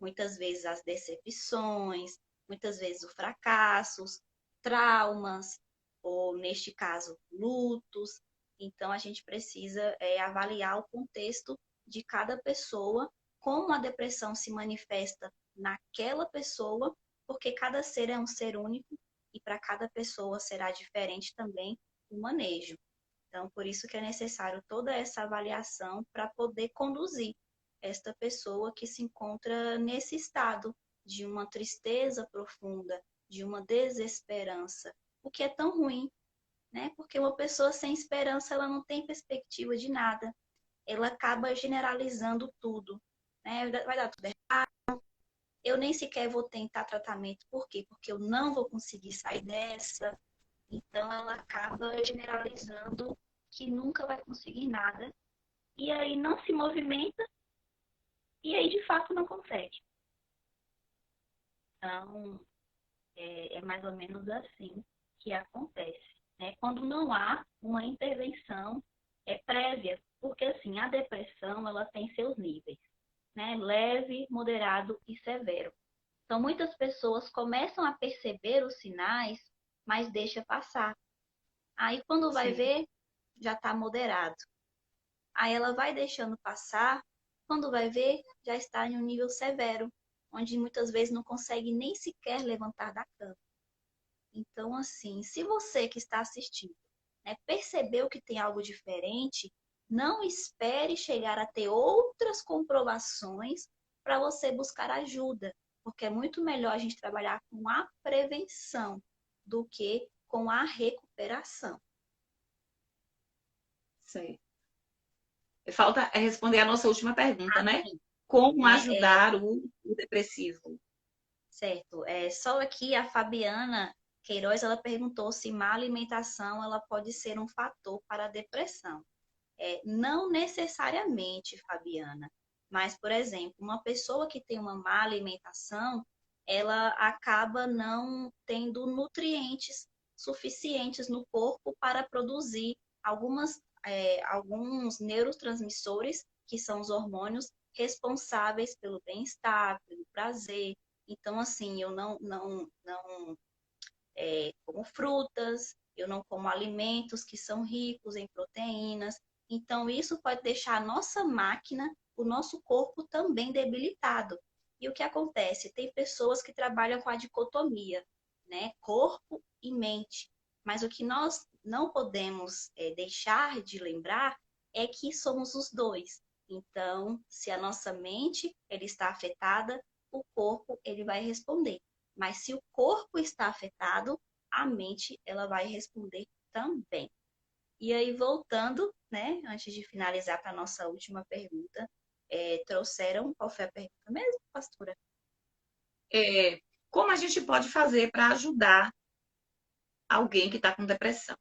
muitas vezes as decepções, muitas vezes os fracassos, traumas, ou neste caso, lutos. Então, a gente precisa avaliar o contexto de cada pessoa, como a depressão se manifesta naquela pessoa, porque cada ser é um ser único e para cada pessoa será diferente também o manejo. Então, por isso que é necessário toda essa avaliação para poder conduzir esta pessoa que se encontra nesse estado de uma tristeza profunda, de uma desesperança, o que é tão ruim, né? Porque uma pessoa sem esperança, ela não tem perspectiva de nada. Ela acaba generalizando tudo, né? Vai dar tudo errado. Eu nem sequer vou tentar tratamento. Por quê? Porque eu não vou conseguir sair dessa. Então, ela acaba generalizando que nunca vai conseguir nada. E aí não se movimenta e aí, de fato, não consegue. Então, é mais ou menos assim que acontece, né? Quando não há uma intervenção prévia, porque assim, a depressão, ela tem seus níveis, né? Leve, moderado e severo. Então, muitas pessoas começam a perceber os sinais, mas deixa passar. Aí, quando vai sim. ver, já está moderado. Aí ela vai deixando passar, quando vai ver, já está em um nível severo, onde muitas vezes não consegue nem sequer levantar da cama. Então, assim, se você que está assistindo, né, percebeu que tem algo diferente, não espere chegar a ter outras comprovações para você buscar ajuda, porque é muito melhor a gente trabalhar com a prevenção do que com a recuperação. Sei. Falta responder a nossa última pergunta, né? Sim, Como né? ajudar o depressivo? Certo. Só aqui a Fabiana Queiroz, ela perguntou se má alimentação ela pode ser um fator para a depressão. Não necessariamente, Fabiana, mas, por exemplo, uma pessoa que tem uma má alimentação, ela acaba não tendo nutrientes suficientes no corpo para produzir alguns neurotransmissores, que são os hormônios responsáveis pelo bem-estar, pelo prazer. Então, assim, eu não como frutas, eu não como alimentos que são ricos em proteínas. Então, isso pode deixar a nossa máquina, o nosso corpo também debilitado. E o que acontece? Tem pessoas que trabalham com a dicotomia, né? Corpo e mente. Mas o que nós não podemos deixar de lembrar é que somos os dois. Então, se a nossa mente ele está afetada, o corpo ele vai responder. Mas se o corpo está afetado, a mente ela vai responder também. E aí, voltando, né, antes de finalizar para a nossa última pergunta, trouxeram, qual foi a pergunta mesmo, pastora? Como a gente pode fazer para ajudar alguém que está com depressão?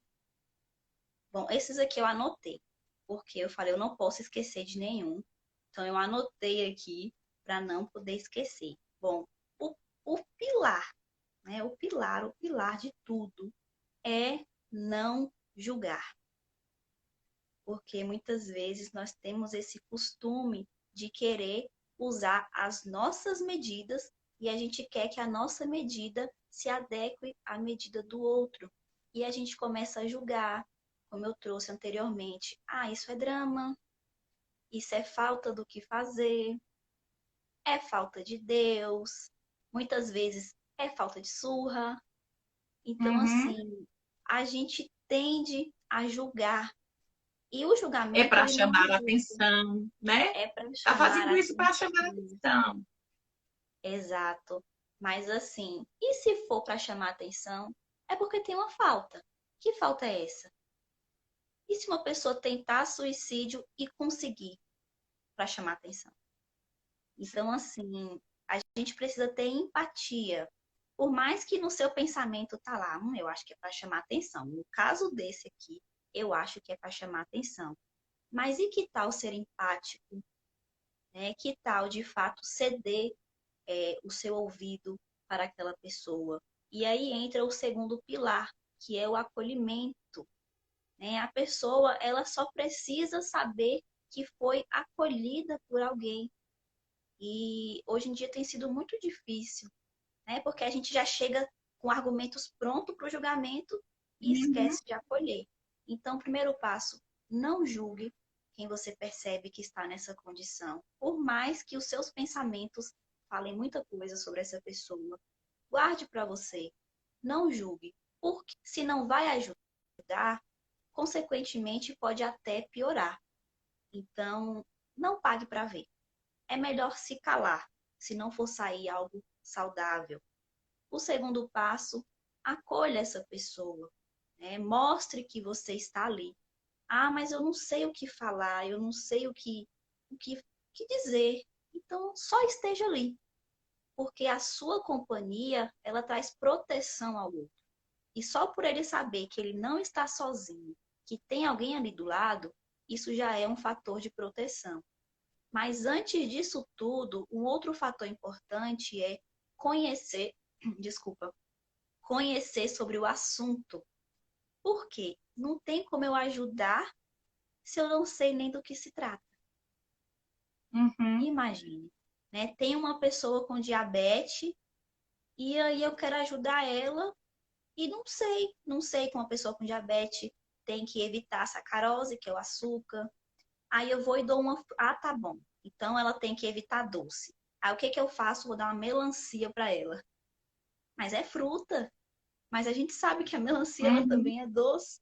Bom, esses aqui eu anotei, porque eu falei, eu não posso esquecer de nenhum. Então, eu anotei aqui para não poder esquecer. Bom, o, o pilar, né? O pilar de tudo é não julgar. Porque muitas vezes nós temos esse costume de querer usar as nossas medidas e a gente quer que a nossa medida se adeque à medida do outro. E a gente começa a julgar, como eu trouxe anteriormente. Ah, isso é drama, isso é falta do que fazer, é falta de Deus, muitas vezes é falta de surra. Então, Uhum. assim, a gente tende a julgar. E o É julgamento, para ele não chamar a julga, atenção, né? é para Tá chamar fazendo a isso para chamar a atenção. atenção. Exato. Mas assim, e se for para chamar a atenção, é porque tem uma falta. Que falta é essa? E se uma pessoa tentar suicídio e conseguir para chamar a atenção? Então, assim, a gente precisa ter empatia. Por mais que no seu pensamento tá lá, eu acho que é para chamar atenção. No caso desse aqui, eu acho que é para chamar atenção. Mas e que tal ser empático, né? Que tal, de fato, ceder o seu ouvido para aquela pessoa? E aí entra o segundo pilar, que é o acolhimento, né? A pessoa, ela só precisa saber que foi acolhida por alguém. E hoje em dia tem sido muito difícil, né? Porque a gente já chega com argumentos prontos para o julgamento e Uhum. esquece de acolher. Então, primeiro passo, não julgue quem você percebe que está nessa condição. Por mais que os seus pensamentos falem muita coisa sobre essa pessoa, guarde para você. Não julgue, porque se não vai ajudar, consequentemente pode até piorar. Então, não pague para ver. É melhor se calar, se não for sair algo saudável. O segundo passo, acolha essa pessoa, né? Mostre que você está ali. Ah, mas eu não sei o que falar, eu não sei o que dizer. Então, só esteja ali, porque a sua companhia, ela traz proteção ao outro. E só por ele saber que ele não está sozinho, que tem alguém ali do lado, isso já é um fator de proteção. Mas antes disso tudo, um outro fator importante é conhecer, desculpa, conhecer sobre o assunto. Por quê? Não tem como eu ajudar se eu não sei nem do que se trata. Uhum. Imagine, né? Tem uma pessoa com diabetes e aí eu quero ajudar ela e não sei que uma pessoa com diabetes tem que evitar a sacarose, que é o açúcar. Aí eu vou e dou uma, ah, tá bom. Então ela tem que evitar doce. Aí o que que eu faço? Vou dar uma melancia para ela. Mas é fruta. Mas a gente sabe que a melancia ela Uhum. também é doce.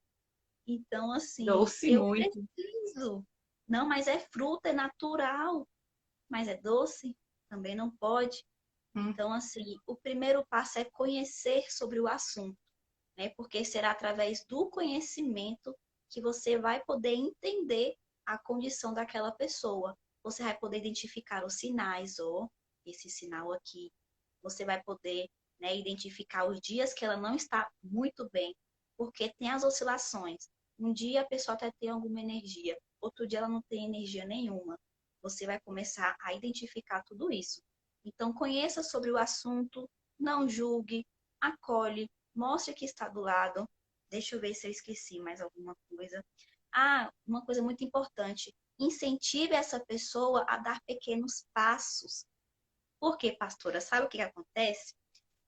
Então, assim, Doce eu muito. preciso. Não, mas é fruta, é natural. Mas é doce? Também não pode. Hum. Então, assim, o primeiro passo é conhecer sobre o assunto, né? Porque será através do conhecimento que você vai poder entender a condição daquela pessoa. Você vai poder identificar os sinais, ó, esse sinal aqui. Você vai poder, né, identificar os dias que ela não está muito bem, porque tem as oscilações. Um dia a pessoa até tem alguma energia, outro dia ela não tem energia nenhuma. Você vai começar a identificar tudo isso. Então, conheça sobre o assunto, não julgue, acolhe, mostre que está do lado. Deixa eu ver se eu esqueci mais alguma coisa. Ah, uma coisa muito importante. Incentive essa pessoa a dar pequenos passos. Por quê, pastora? Sabe o que acontece?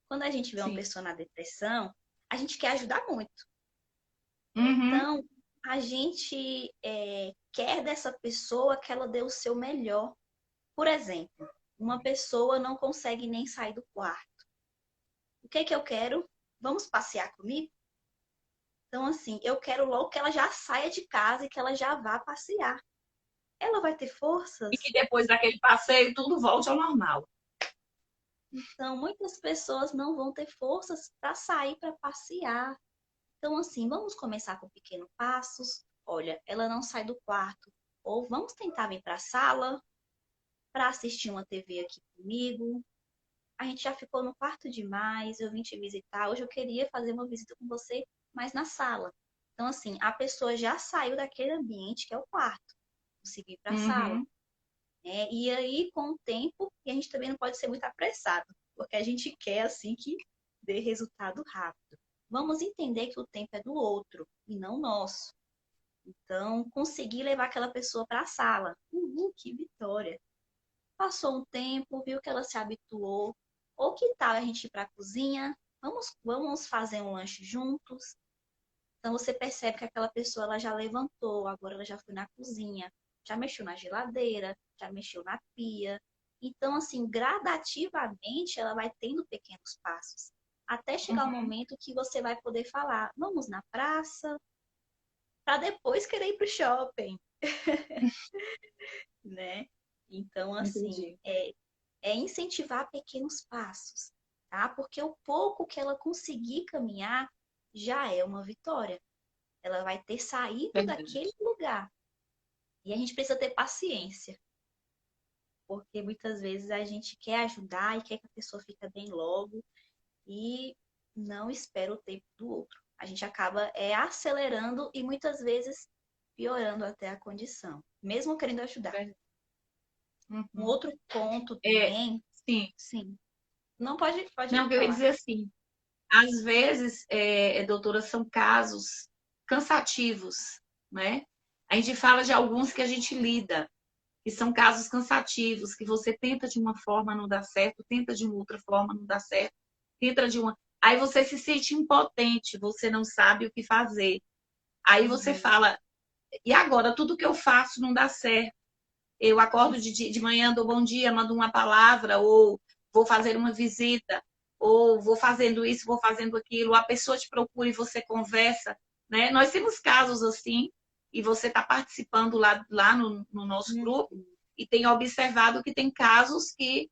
Quando a gente vê uma Sim. pessoa na depressão, a gente quer ajudar muito. Uhum. Então, a gente quer dessa pessoa que ela dê o seu melhor. Por exemplo, uma pessoa não consegue nem sair do quarto. O que que eu quero? Vamos passear comigo? Então, assim, eu quero logo que ela já saia de casa e que ela já vá passear. Ela vai ter E que forças? depois daquele passeio tudo volte ao normal. Então, muitas pessoas não vão ter forças para sair para passear. Então, assim, vamos começar com pequenos passos. Olha, ela não sai do quarto. Ou vamos tentar vir para a sala para assistir uma TV aqui comigo. A gente já ficou no quarto demais, eu vim te visitar. Hoje eu queria fazer uma visita com você, mas na sala. Então, assim, a pessoa já saiu daquele ambiente que é o quarto, conseguiu ir para a sala. Uhum. E aí, com o tempo, e a gente também não pode ser muito apressado, porque a gente quer, assim, que dê resultado rápido. Vamos entender que o tempo é do outro e não nosso. Então, conseguir levar aquela pessoa para a sala. Que vitória! Passou um tempo, viu que ela se habituou. Ou que tal a gente ir para a cozinha? Vamos fazer um lanche juntos? Então você percebe que aquela pessoa ela já levantou, agora ela já foi na cozinha, já mexeu na geladeira, já mexeu na pia. Então, assim, gradativamente ela vai tendo pequenos passos. Até chegar o Uhum. momento que você vai poder falar, vamos na praça, para depois querer ir para o shopping, né? Então, assim, Entendi. é incentivar pequenos passos, tá? Porque o pouco que ela conseguir caminhar já é uma vitória. Ela vai ter saído daquele Verdade. lugar. E a gente precisa ter paciência, porque muitas vezes a gente quer ajudar e quer que a pessoa fique bem logo e não espera o tempo do outro. A gente acaba acelerando e muitas vezes piorando até a condição, mesmo querendo ajudar. Verdade. Um Uhum. outro ponto É, também, sim. sim, não pode Não, que eu ia falar. dizer assim, às vezes, doutora, são casos cansativos, né? A gente fala de alguns que a gente lida, que são casos cansativos, que você tenta de uma forma, não dá certo, tenta de uma outra forma, não dá certo, tenta de uma. Aí você se sente impotente, você não sabe o que fazer. Aí você Uhum, fala, e agora? Tudo que eu faço não dá certo. Eu acordo de manhã, dou bom dia, mando uma palavra, ou vou fazer uma visita, ou vou fazendo isso, vou fazendo aquilo. A pessoa te procura e você conversa, né? Nós temos casos assim, e você está participando lá no nosso grupo, uhum, e tem observado que tem casos que,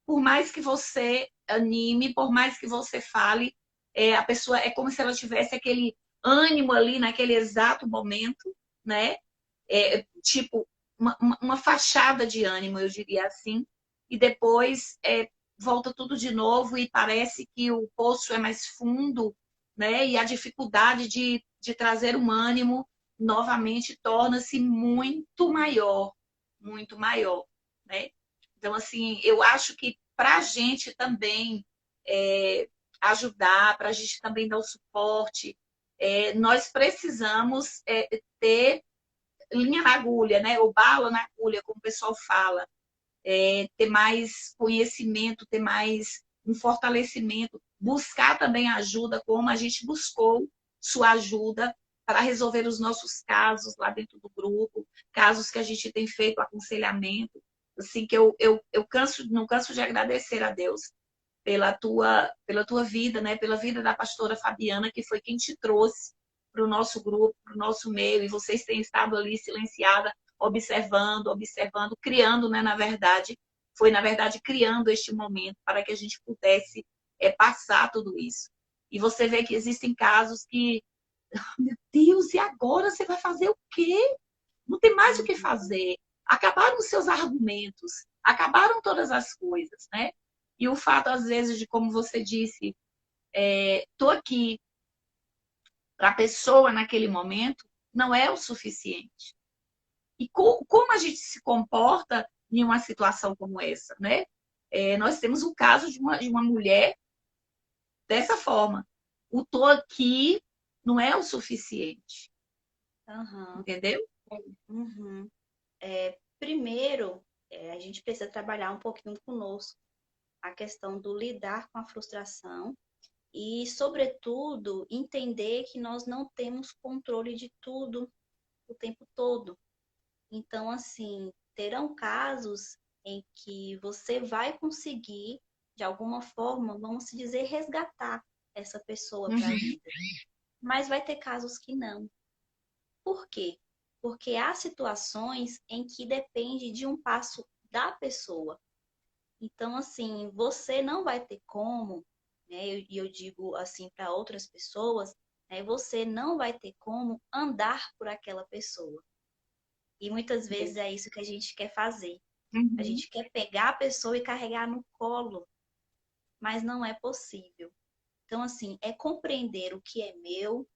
por mais que você anime, por mais que você fale, a pessoa é como se ela tivesse aquele ânimo ali naquele exato momento, né? Tipo, uma fachada de ânimo, eu diria assim, e depois volta tudo de novo e parece que o poço é mais fundo, né? E a dificuldade de trazer um ânimo novamente torna-se muito maior, né? Então, assim, eu acho que para a gente também ajudar, para a gente também dar o suporte, nós precisamos ter linha na agulha, né? Ou bala na agulha, como o pessoal fala. Ter mais conhecimento, ter mais um fortalecimento, buscar também ajuda, como a gente buscou sua ajuda para resolver os nossos casos lá dentro do grupo, casos que a gente tem feito aconselhamento, assim que eu não canso de agradecer a Deus pela tua vida, né? Pela vida da pastora Fabiana, que foi quem te trouxe para o nosso grupo, para o nosso meio, e vocês têm estado ali silenciada, observando, criando, né? Na verdade, criando este momento para que a gente pudesse passar tudo isso. E você vê que existem casos que, meu Deus, e agora você vai fazer o quê? Não tem mais o que uhum. fazer. Acabaram os seus argumentos, acabaram todas as coisas, né? E o fato, às vezes, de como você disse, tô aqui para a pessoa naquele momento, não é o suficiente. E como a gente se comporta em uma situação como essa, né? Nós temos um caso de uma mulher dessa forma. O tô aqui não é o suficiente, Aham, entendeu? uhum. Primeiro, a gente precisa trabalhar um pouquinho conosco a questão do lidar com a frustração e, sobretudo, entender que nós não temos controle de tudo o tempo todo. Então, assim, terão casos em que você vai conseguir, de alguma forma, vamos se dizer, resgatar essa pessoa para a Uhum. vida. Mas vai ter casos que não. Por quê? Porque há situações em que depende de um passo da pessoa. Então, assim, você não vai ter como, né? E eu digo assim para outras pessoas, né? Você não vai ter como andar por aquela pessoa. E muitas vezes é isso que a gente quer fazer. A Uhum. gente quer pegar a pessoa e carregar no colo, mas não é possível. Então, assim, é compreender o que é meu,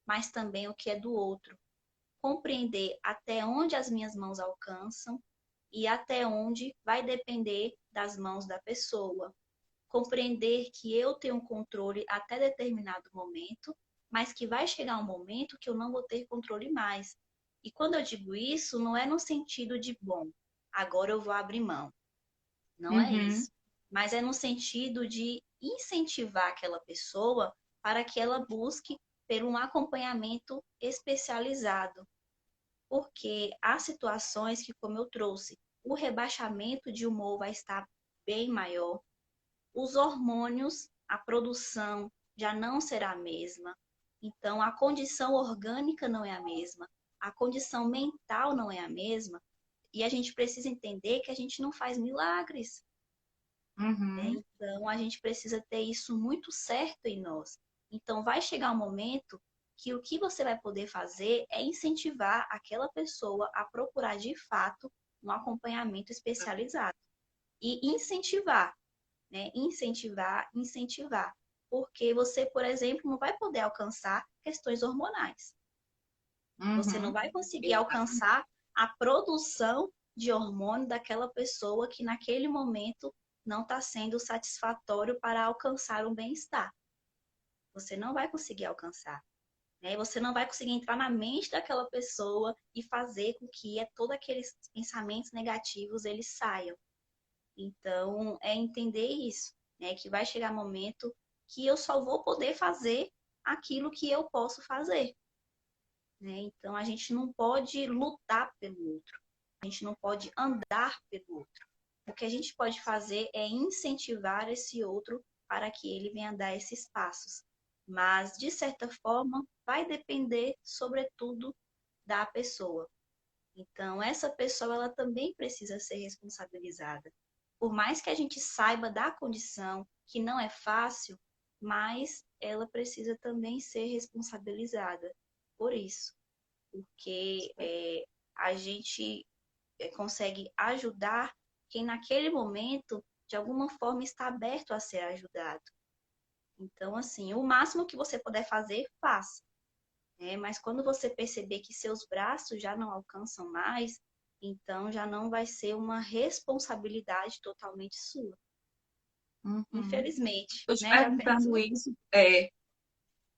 mas também o que é do outro. Compreender até onde as minhas mãos alcançam e até onde vai depender das mãos da pessoa. Compreender que eu tenho um controle até determinado momento, mas que vai chegar um momento que eu não vou ter controle mais. E quando eu digo isso, não é no sentido de, bom, agora eu vou abrir mão. Não é Uhum. isso. Mas é no sentido de incentivar aquela pessoa para que ela busque por um acompanhamento especializado. Porque há situações que, como eu trouxe, o rebaixamento de humor vai estar bem maior, os hormônios, a produção já não será a mesma. Então, a condição orgânica não é a mesma, a condição mental não é a mesma, e a gente precisa entender que a gente não faz milagres, né? Uhum. Então, a gente precisa ter isso muito certo em nós. Então, vai chegar um momento que o que você vai poder fazer é incentivar aquela pessoa a procurar de fato um acompanhamento especializado e incentivar, né? Incentivar, incentivar. Porque você, por exemplo, não vai poder alcançar questões hormonais. Você não Uhum. vai conseguir Exatamente. alcançar a produção de hormônio daquela pessoa que naquele momento não está sendo satisfatório para alcançar um bem-estar. Você não vai conseguir alcançar, né? Você não vai conseguir entrar na mente daquela pessoa e fazer com que todos aqueles pensamentos negativos eles saiam. Então, é entender isso, né? Que vai chegar um momento que eu só vou poder fazer aquilo que eu posso fazer, né? Então, a gente não pode lutar pelo outro, a gente não pode andar pelo outro. O que a gente pode fazer é incentivar esse outro para que ele venha dar esses passos. Mas, de certa forma, vai depender, sobretudo, da pessoa. Então, essa pessoa ela também precisa ser responsabilizada. Por mais que a gente saiba da condição, que não é fácil, mas ela precisa também ser responsabilizada por isso, porque a gente consegue ajudar quem naquele momento, de alguma forma, está aberto a ser ajudado. Então, assim, o máximo que você puder fazer, faça, né? Mas quando você perceber que seus braços já não alcançam mais, então já não vai ser uma responsabilidade totalmente sua. Uhum. Infelizmente, Estou te né? Já perguntando pensou? isso,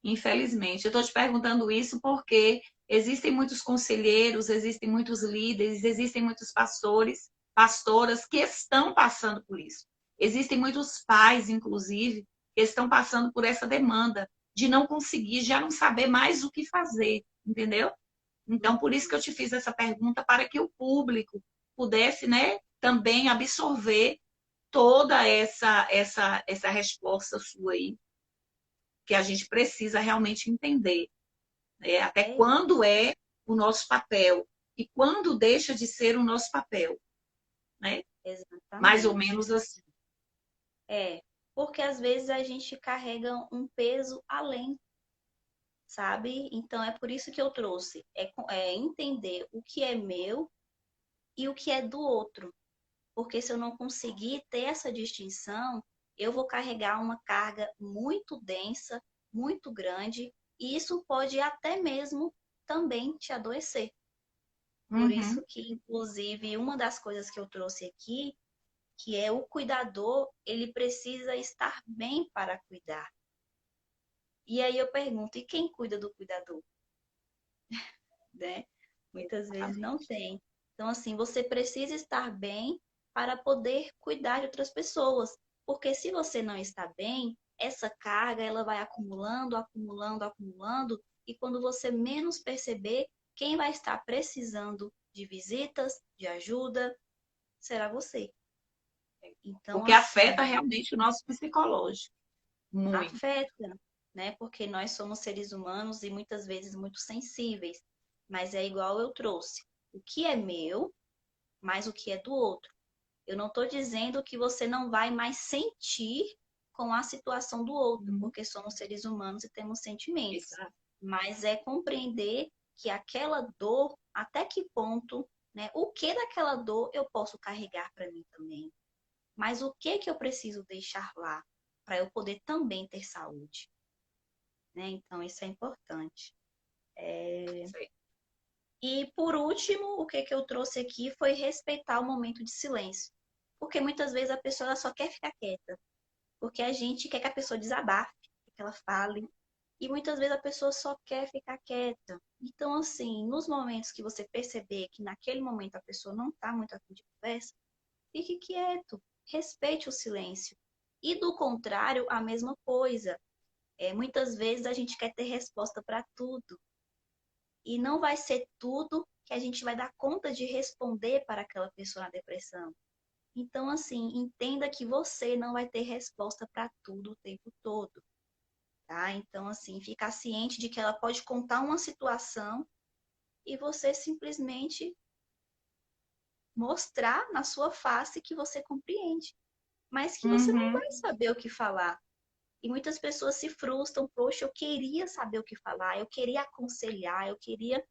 infelizmente. Eu estou te perguntando isso porque existem muitos conselheiros, existem muitos líderes, existem muitos pastores, pastoras que estão passando por isso. Existem muitos pais, inclusive, que estão passando por essa demanda de não conseguir, já não saber mais o que fazer, entendeu? Então, por isso que eu te fiz essa pergunta, para que o público pudesse, né, também absorver toda essa resposta sua aí, que a gente precisa realmente entender, né, até É quando é o nosso papel e quando deixa de ser o nosso papel, né? Mais ou exatamente. menos assim. É, porque às vezes a gente carrega um peso além, sabe? Então é por isso que eu trouxe, é entender o que é meu e o que é do outro. Porque se eu não conseguir ter essa distinção, eu vou carregar uma carga muito densa, muito grande, e isso pode até mesmo também te adoecer. Por isso Uhum. que, inclusive, uma das coisas que eu trouxe aqui, que é o cuidador, ele precisa estar bem para cuidar. E aí eu pergunto, e quem cuida do cuidador? Né? Muitas vezes não Exatamente. tem. Então, assim, você precisa estar bem para poder cuidar de outras pessoas. Porque se você não está bem, essa carga ela vai acumulando, acumulando, acumulando, e quando você menos perceber, quem vai estar precisando de visitas, de ajuda, será você. Então, Porque afeta assim, realmente o nosso psicológico. Muito. afeta, né? Porque nós somos seres humanos e muitas vezes muito sensíveis. Mas é igual eu trouxe. O que é meu, mais o que é do outro. Eu não estou dizendo que você não vai mais sentir com a situação do outro, Uhum. porque somos seres humanos e temos sentimentos. Exato. Mas é compreender que aquela dor, até que ponto, né? O que daquela dor eu posso carregar para mim também? Mas o que que eu preciso deixar lá para eu poder também ter saúde, né? Então isso é importante. E por último, o que eu trouxe aqui foi respeitar o momento de silêncio. Porque muitas vezes a pessoa ela só quer ficar quieta. Porque a gente quer que a pessoa desabafe, que ela fale. E muitas vezes a pessoa só quer ficar quieta. Então, assim, nos momentos que você perceber que naquele momento a pessoa não está muito afim de conversa, fique quieto, respeite o silêncio. E do contrário, a mesma coisa. Muitas vezes a gente quer ter resposta para tudo. E não vai ser tudo que a gente vai dar conta de responder para aquela pessoa na depressão. Então, assim, entenda que você não vai ter resposta para tudo o tempo todo, tá? Então, assim, ficar ciente de que ela pode contar uma situação e você simplesmente mostrar na sua face que você compreende, mas que você não Uhum. vai saber o que falar. E muitas pessoas se frustram, poxa, eu queria saber o que falar, eu queria aconselhar, eu queria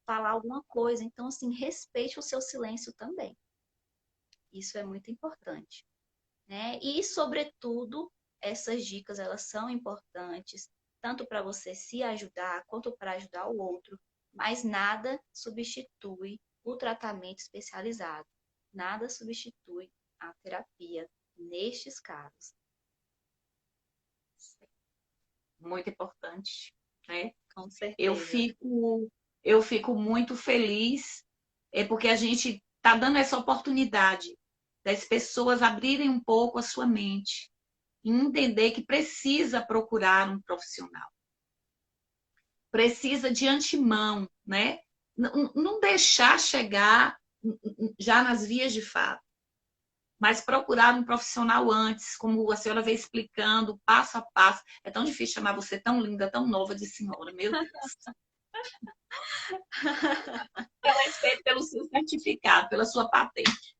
falar alguma coisa. Então, assim, respeite o seu silêncio também. Isso é muito importante, né? E, sobretudo, essas dicas, elas são importantes, tanto para você se ajudar, quanto para ajudar o outro, mas nada substitui o tratamento especializado. Nada substitui a terapia nestes casos. Muito importante, né? Com Eu certeza. fico, eu fico muito feliz, porque a gente está dando essa oportunidade das pessoas abrirem um pouco a sua mente e entender que precisa procurar um profissional. Precisa de antemão, né? Não deixar chegar já nas vias de fato, mas procurar um profissional antes, como a senhora veio explicando, passo a passo. É tão difícil chamar você tão linda, tão nova de senhora, meu Deus. Eu respeito pelo seu certificado, pela sua patente.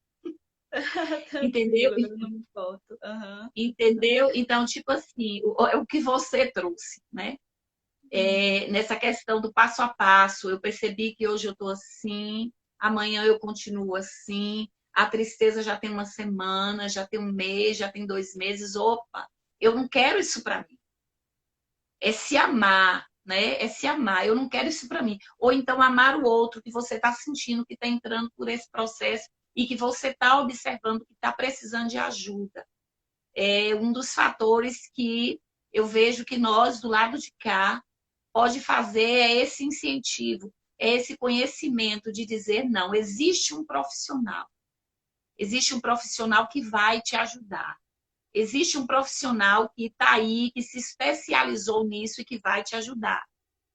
Entendeu? Tranquilo, eu não me importo. Uhum. Entendeu? Então, tipo assim, o que você trouxe, né? Nessa questão do passo a passo, eu percebi que hoje eu estou assim, amanhã eu continuo assim, a tristeza já tem uma semana, já tem um mês, já tem 2 meses. Opa, eu não quero isso para mim. É se amar, né? É se amar. Eu não quero isso para mim. Ou então amar o outro que você está sentindo que está entrando por esse processo e que você está observando que está precisando de ajuda. É um dos fatores que eu vejo que nós, do lado de cá, pode fazer é esse incentivo, é esse conhecimento de dizer não, existe um profissional que vai te ajudar. Existe um profissional que está aí, que se especializou nisso e que vai te ajudar.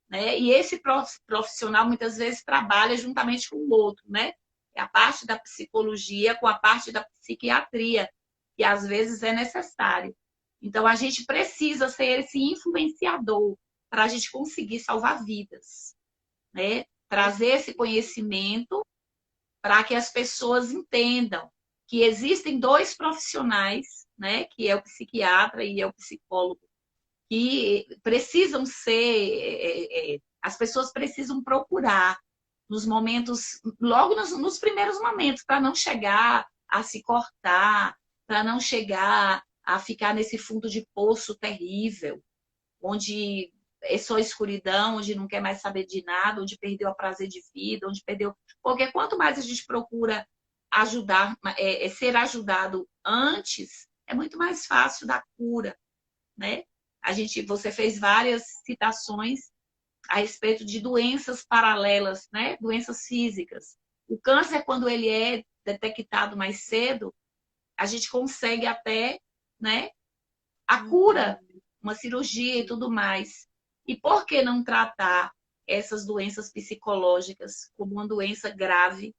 Né? E esse profissional muitas vezes trabalha juntamente com o outro, né? É a parte da psicologia com a parte da psiquiatria, que às vezes é necessário. Então a gente precisa ser esse influenciador para a gente conseguir salvar vidas, né? Trazer esse conhecimento para que as pessoas entendam que existem dois profissionais, né? Que é o psiquiatra e é o psicólogo que precisam ser, as pessoas precisam procurar nos momentos, logo nos primeiros momentos, para não chegar a se cortar, para não chegar a ficar nesse fundo de poço terrível, onde é só escuridão, onde não quer mais saber de nada, onde perdeu o prazer de vida, onde perdeu. Porque quanto mais a gente procura ajudar, ser ajudado antes, é muito mais fácil da cura, né? Você fez várias citações a respeito de doenças paralelas, né? Doenças físicas. O câncer, quando ele é detectado mais cedo, a gente consegue até, né, a cura, uma cirurgia e tudo mais. E por que não tratar essas doenças psicológicas como uma doença grave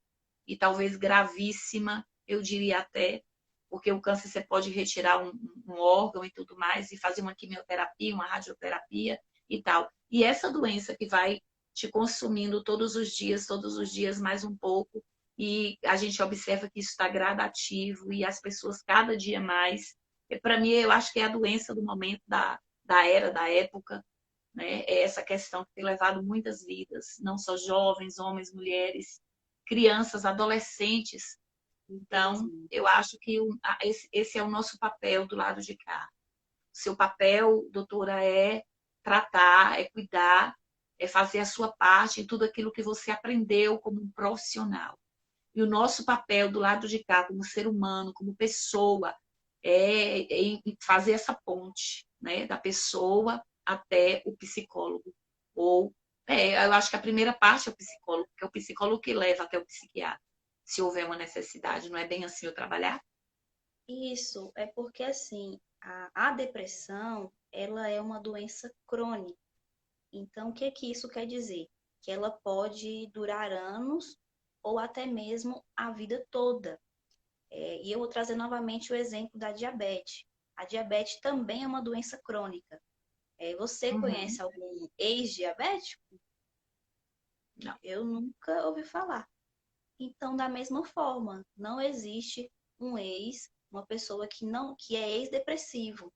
e talvez gravíssima, eu diria até, porque o câncer você pode retirar um órgão e tudo mais, e fazer uma quimioterapia, uma radioterapia e tal. E essa doença que vai te consumindo todos os dias mais um pouco, e a gente observa que isso está gradativo e as pessoas cada dia mais. Para mim, eu acho que é a doença do momento, da era, da época, né? É essa questão que tem levado muitas vidas, não só jovens, homens, mulheres, crianças, adolescentes. Então, eu acho que esse é o nosso papel do lado de cá. O seu papel, doutora, é tratar, é cuidar, é fazer a sua parte em tudo aquilo que você aprendeu como um profissional. E o nosso papel do lado de cá, como ser humano, como pessoa, é fazer essa ponte, né, da pessoa até o psicólogo. Ou, eu acho que a primeira parte é o psicólogo, que é o psicólogo que leva até o psiquiatra, se houver uma necessidade. Não é bem assim eu trabalhar? Isso é porque assim, a depressão, ela é uma doença crônica. Então, o que que isso quer dizer? Que ela pode durar anos ou até mesmo a vida toda. E eu vou trazer novamente o exemplo da diabetes. A diabetes também é uma doença crônica. Você Uhum. conhece algum ex-diabético? Não. Eu nunca ouvi falar. Então, da mesma forma, não existe um ex, uma pessoa que é ex-depressivo,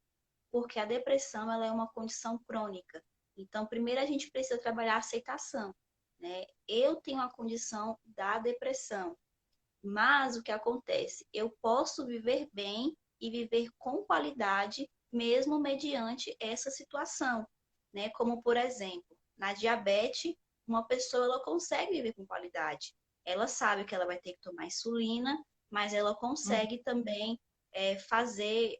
porque a depressão ela é uma condição crônica. Então, primeiro a gente precisa trabalhar a aceitação, né? Eu tenho a condição da depressão, mas o que acontece? Eu posso viver bem e viver com qualidade, mesmo mediante essa situação, né? Como, por exemplo, na diabetes, uma pessoa ela consegue viver com qualidade. Ela sabe que ela vai ter que tomar insulina, mas ela Uhum. consegue também fazer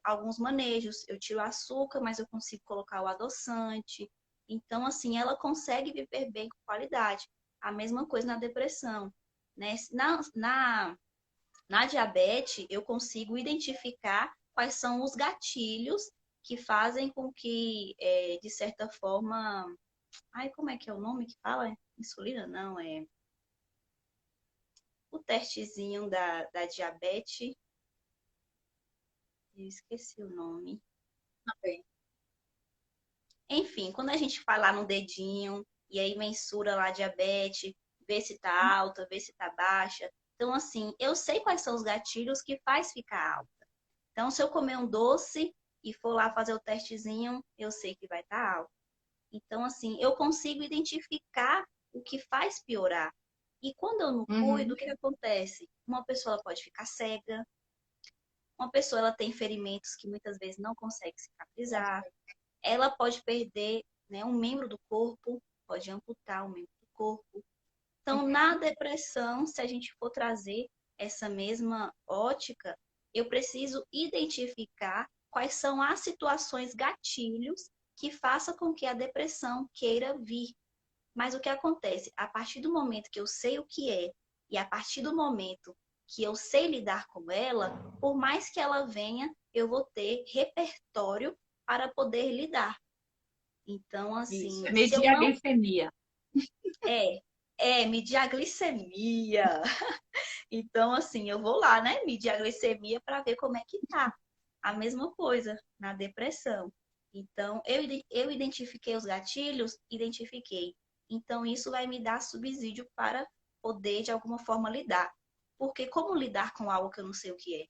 alguns manejos. Eu tiro o açúcar, mas eu consigo colocar o adoçante. Então, assim, ela consegue viver bem com qualidade. A mesma coisa na depressão, né? Na diabetes, eu consigo identificar quais são os gatilhos que fazem com que, de certa forma. Ai, como é que é o nome que fala? Insulina? Não, é o testezinho da diabetes. Eu esqueci o nome. Também. Enfim, quando a gente vai lá no dedinho e aí mensura lá a diabetes, vê se tá alta, vê se tá baixa. Então, assim, eu sei quais são os gatilhos que faz ficar alta. Então, se eu comer um doce e for lá fazer o testezinho, eu sei que vai estar alto. Então, assim, eu consigo identificar o que faz piorar. E quando eu não cuido, o Uhum. que acontece? Uma pessoa pode ficar cega, uma pessoa ela tem ferimentos que muitas vezes não consegue cicatrizar, ela pode perder, né, um membro do corpo, pode amputar um membro do corpo. Então, na depressão, se a gente for trazer essa mesma ótica, eu preciso identificar quais são as situações gatilhos que façam com que a depressão queira vir. Mas o que acontece? A partir do momento que eu sei o que é e a partir do momento que eu sei lidar com ela, por mais que ela venha, eu vou ter repertório para poder lidar. Então, Isso, assim, é se eu medir a não glicemia. é, medir a glicemia. Então, assim, eu vou lá, né, medir a glicemia para ver como é que tá. A mesma coisa na depressão. Então, eu identifiquei os gatilhos, identifiquei. Então, isso vai me dar subsídio para poder, de alguma forma, lidar. Porque como lidar com algo que eu não sei o que é?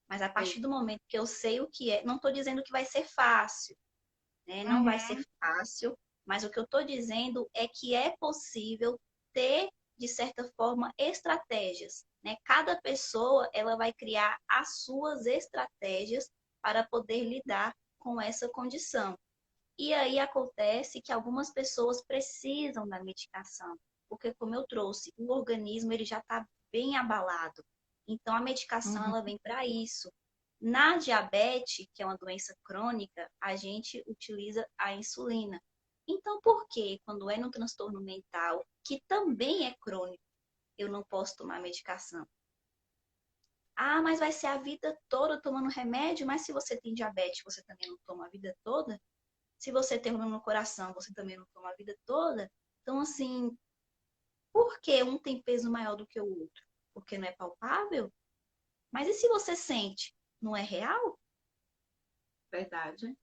Mas a partir do momento que eu sei o que é, não estou dizendo que vai ser fácil, né? Não vai ser Uhum. fácil, mas o que eu estou dizendo é que é possível ter, de certa forma, estratégias, né? Cada pessoa ela vai criar as suas estratégias para poder lidar com essa condição. E aí acontece que algumas pessoas precisam da medicação, porque como eu trouxe, o organismo ele já está bem abalado. Então a medicação Uhum. ela vem para isso. Na diabetes, que é uma doença crônica, a gente utiliza a insulina. Então, por que quando é no transtorno mental, que também é crônico, eu não posso tomar medicação? Ah, mas vai ser a vida toda tomando remédio, mas se você tem diabetes, você também não toma a vida toda? Se você tem problema no coração, você também não toma a vida toda? Então, assim, por que um tem peso maior do que o outro? Porque não é palpável? Mas e se você sente? Não é real? Verdade,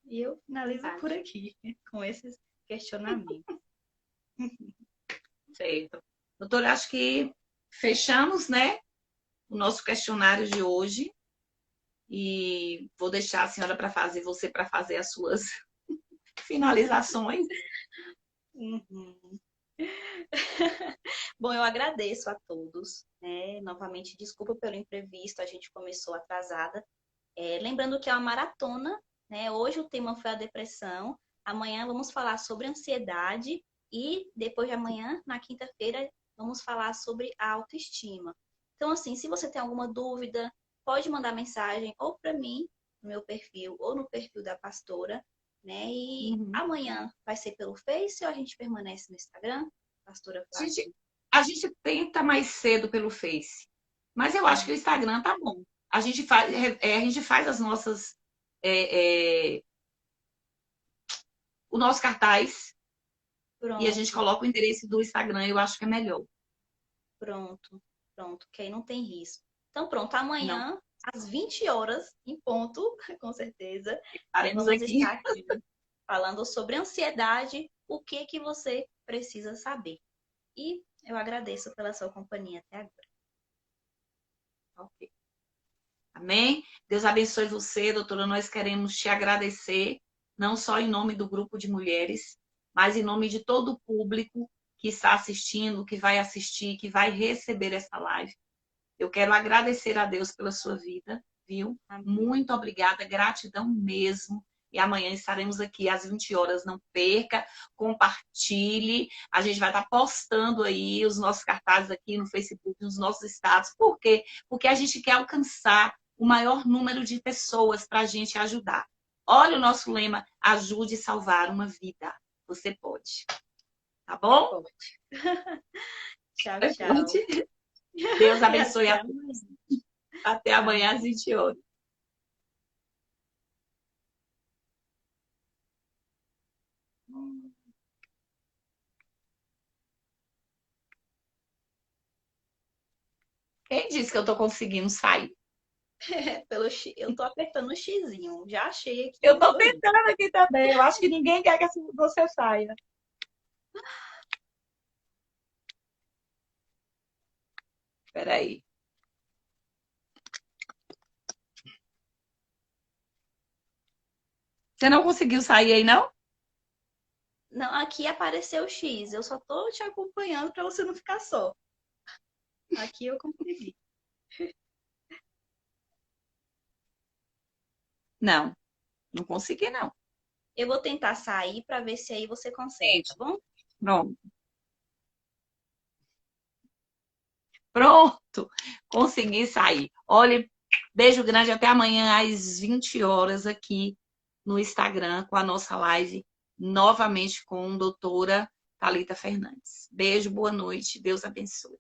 E eu finalizo por verdade. aqui, com esses questionamentos. Certo. Doutora, acho que fechamos, né, o nosso questionário de hoje e vou deixar a senhora para fazer, você para fazer as suas finalizações. Uhum. Bom, eu agradeço a todos, né? Novamente, desculpa pelo imprevisto, a gente começou atrasada. Lembrando que é uma maratona, né? Hoje o tema foi a depressão, Amanhã vamos falar sobre ansiedade e depois de amanhã, na quinta-feira, vamos falar sobre a autoestima. Então, assim, se você tem alguma dúvida, pode mandar mensagem ou para mim, no meu perfil, ou no perfil da pastora, né? E Uhum. amanhã vai ser pelo Face ou a gente permanece no Instagram, pastora A Flávia? gente, a gente tenta mais cedo pelo Face, mas eu acho que o Instagram tá bom. A gente faz as nossas, é, é, o nosso cartaz e a gente Pronto, coloca o endereço do Instagram, eu acho que é melhor. pronto, pronto, que aí não tem risco. Então, pronto, Não, amanhã, às 20 horas, em ponto, com certeza, estaremos vamos aqui. estar aqui falando sobre ansiedade, o que que você precisa saber. E eu agradeço pela sua companhia até agora. Ok. Amém? Deus abençoe você, doutora. Nós queremos te agradecer, não só em nome do grupo de mulheres, mas em nome de todo o público que está assistindo, que vai assistir, que vai receber essa live. Eu quero agradecer a Deus pela sua vida, viu? Amém. Muito obrigada, gratidão mesmo. E amanhã estaremos aqui às 20 horas. Não perca, compartilhe. A gente vai estar postando aí os nossos cartazes aqui no Facebook, nos nossos status. Por quê? Porque a gente quer alcançar o maior número de pessoas para a gente ajudar. Olha o nosso lema: ajude a salvar uma vida. Você pode. Tá bom? Pode. Tchau, Você tchau. pode. Deus E abençoe até a todos. amanhã. Até amanhã às Amém. 20 horas. Quem disse que eu tô conseguindo sair? Pelo X, eu tô apertando o xizinho. Já achei aqui Eu e tô tô indo. tentando aqui também. Eu acho que ninguém quer que você saia. Peraí. Você não conseguiu sair aí, não? Não, aqui apareceu o X. Eu só tô te acompanhando para você não ficar só. Aqui eu consegui. Não, não consegui, não. Eu vou tentar sair para ver se aí você consegue, tá bom? Pronto. Pronto. Consegui sair. Olha, beijo grande. Até amanhã às 20 horas aqui no Instagram com a nossa live novamente com a doutora Thalita Fernandes. Beijo, boa noite. Deus abençoe.